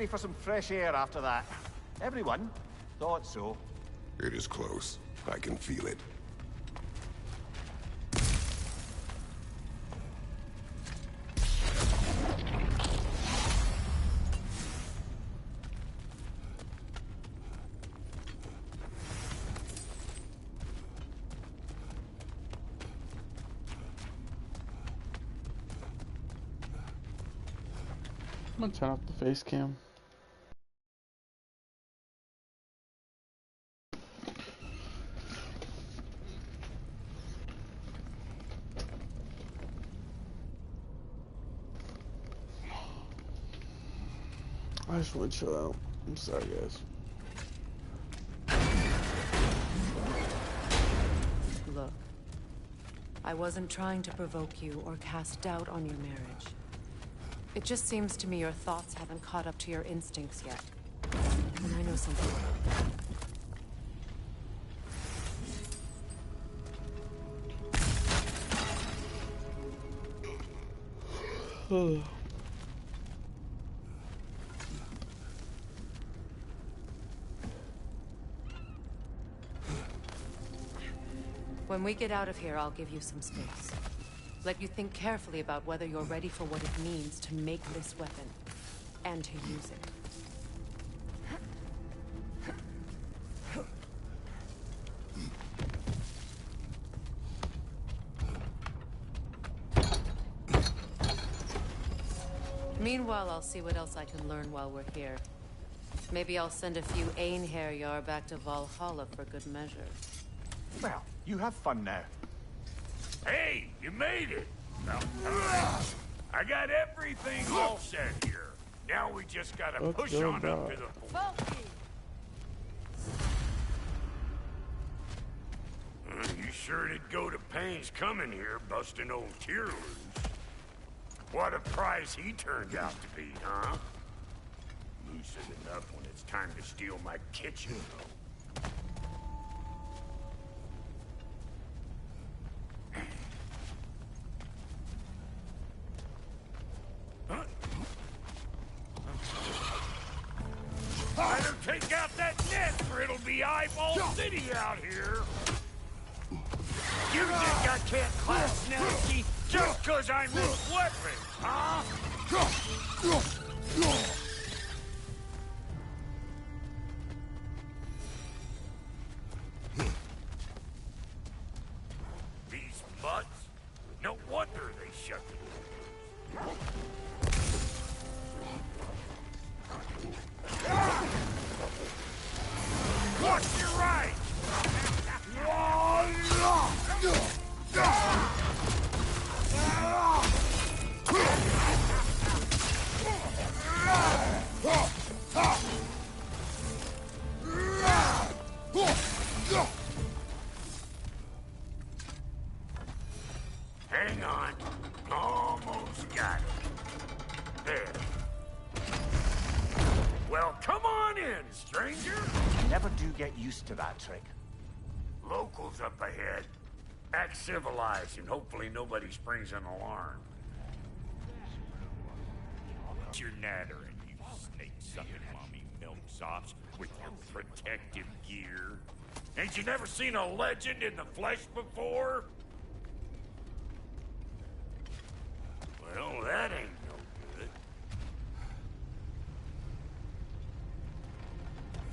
ready for some fresh air after that. Everyone thought so.
It is close. I can feel it.
I'm gonna turn off the face cam. I just want to chill out. I'm sorry, guys.
Look, I wasn't trying to provoke you or cast doubt on your marriage. It just seems to me your thoughts haven't caught up to your instincts yet. And I know something about
that.
When we get out of here, I'll give you some space. Let you think carefully about whether you're ready for what it means to make this weapon, and to use it. Meanwhile, I'll see what else I can learn while we're here. Maybe I'll send a few Einherjar back to Valhalla for good measure.
Well, you have fun now.
Hey, you made it! Now, I got everything all set here. Now we just gotta push on up to the point. You sure did go to pains coming here, busting old Tyr loose. What a prize he turned out to be, huh? Lucid enough when it's time to steal my kitchen, though. Better take out that net, or it'll be eyeball city out here. You think I can't class nasty just 'cause I make weapons, huh? These mutts? No wonder they shut the doors. Watch your right! Hang on. Almost got it. There. Well, come on in, stranger.
You never do get used to that trick.
Locals up ahead. Act civilized, and hopefully nobody springs an alarm. You're nattering, you snake-sucking mommy milksops, with your protective gear. Ain't you never seen a legend in the flesh before? Well, that ain't no good.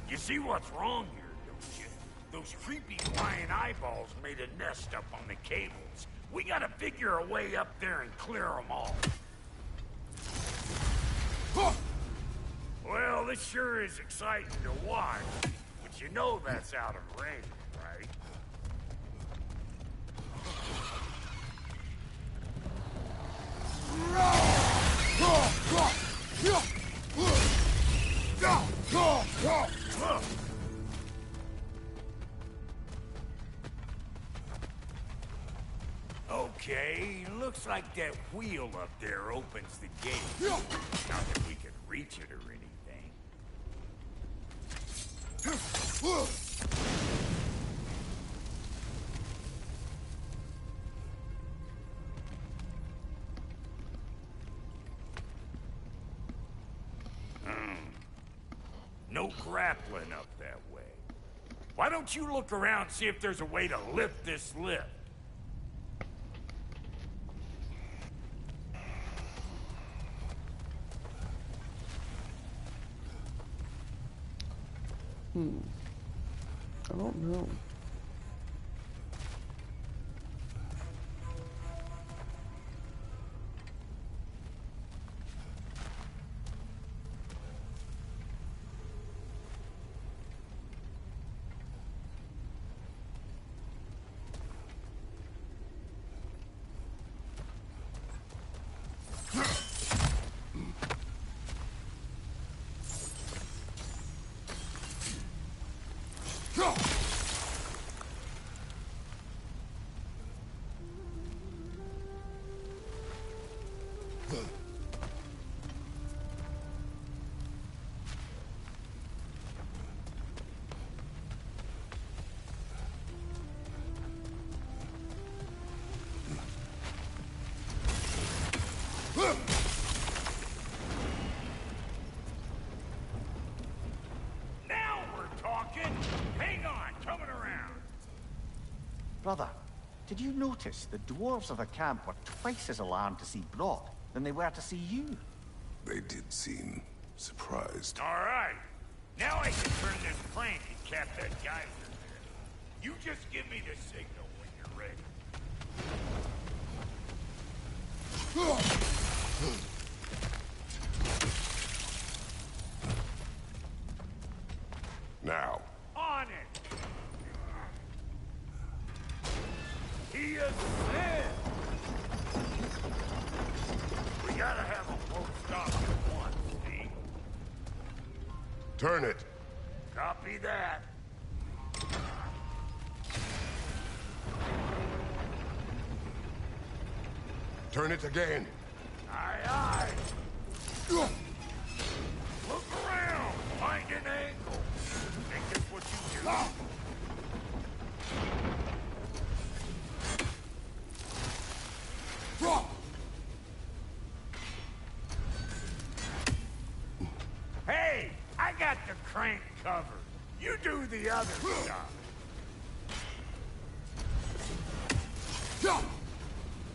You see what's wrong here, don't you? Those creepy flying eyeballs made a nest up on the cables. We gotta figure a way up there and clear them all. Well, this sure is exciting to watch, but you know that's out of range, right? Okay, looks like that wheel up there opens the gate. Not that we can reach it or anything. no grappling up that way. Why don't you look around and see if there's a way to lift this lift?
I don't know.
Now we're talking! Hang on, coming around.
Brother, did you notice the dwarves of the camp were twice as alarmed to see Brock than they were to see you?
They did seem surprised.
All right. Now I can turn this crank and cap that geyser there. You just give me the signal when you're ready.
Now.
On it! He is dead! We gotta have them both stop at once, see?
Turn it.
Copy that.
Turn it again.
Aye, aye. Look around. Find an angle. Think that's what you do. Hey, I got the crank covered. You do the other stuff.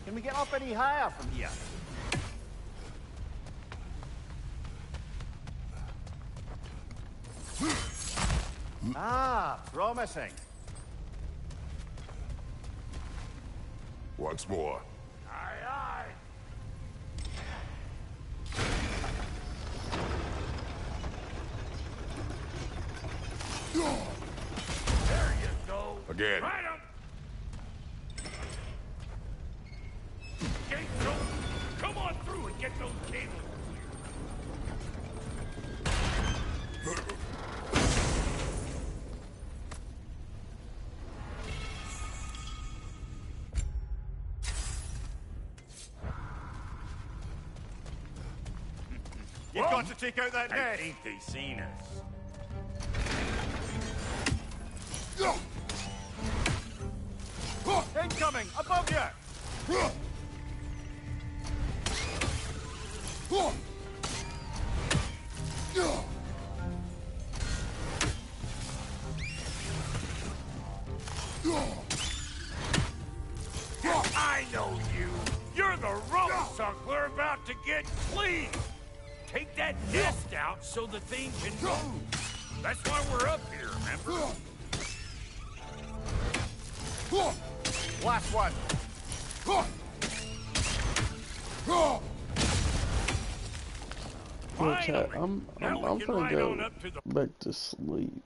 Can we get up any higher from here? Ah, promising.
Once more.
Aye, aye. There you go.
Again.
Right 'em. Gates open. Come on through and get those cables clear.
You've got to take out that
I
net.
think they seen us.
Incoming! Above you!
I know you. You're the rump-suck we're about to get clean. Take that nest out so the thing can move. That's why we're up here, remember?
Last one.
Yo, chat, I'm gonna go back to sleep.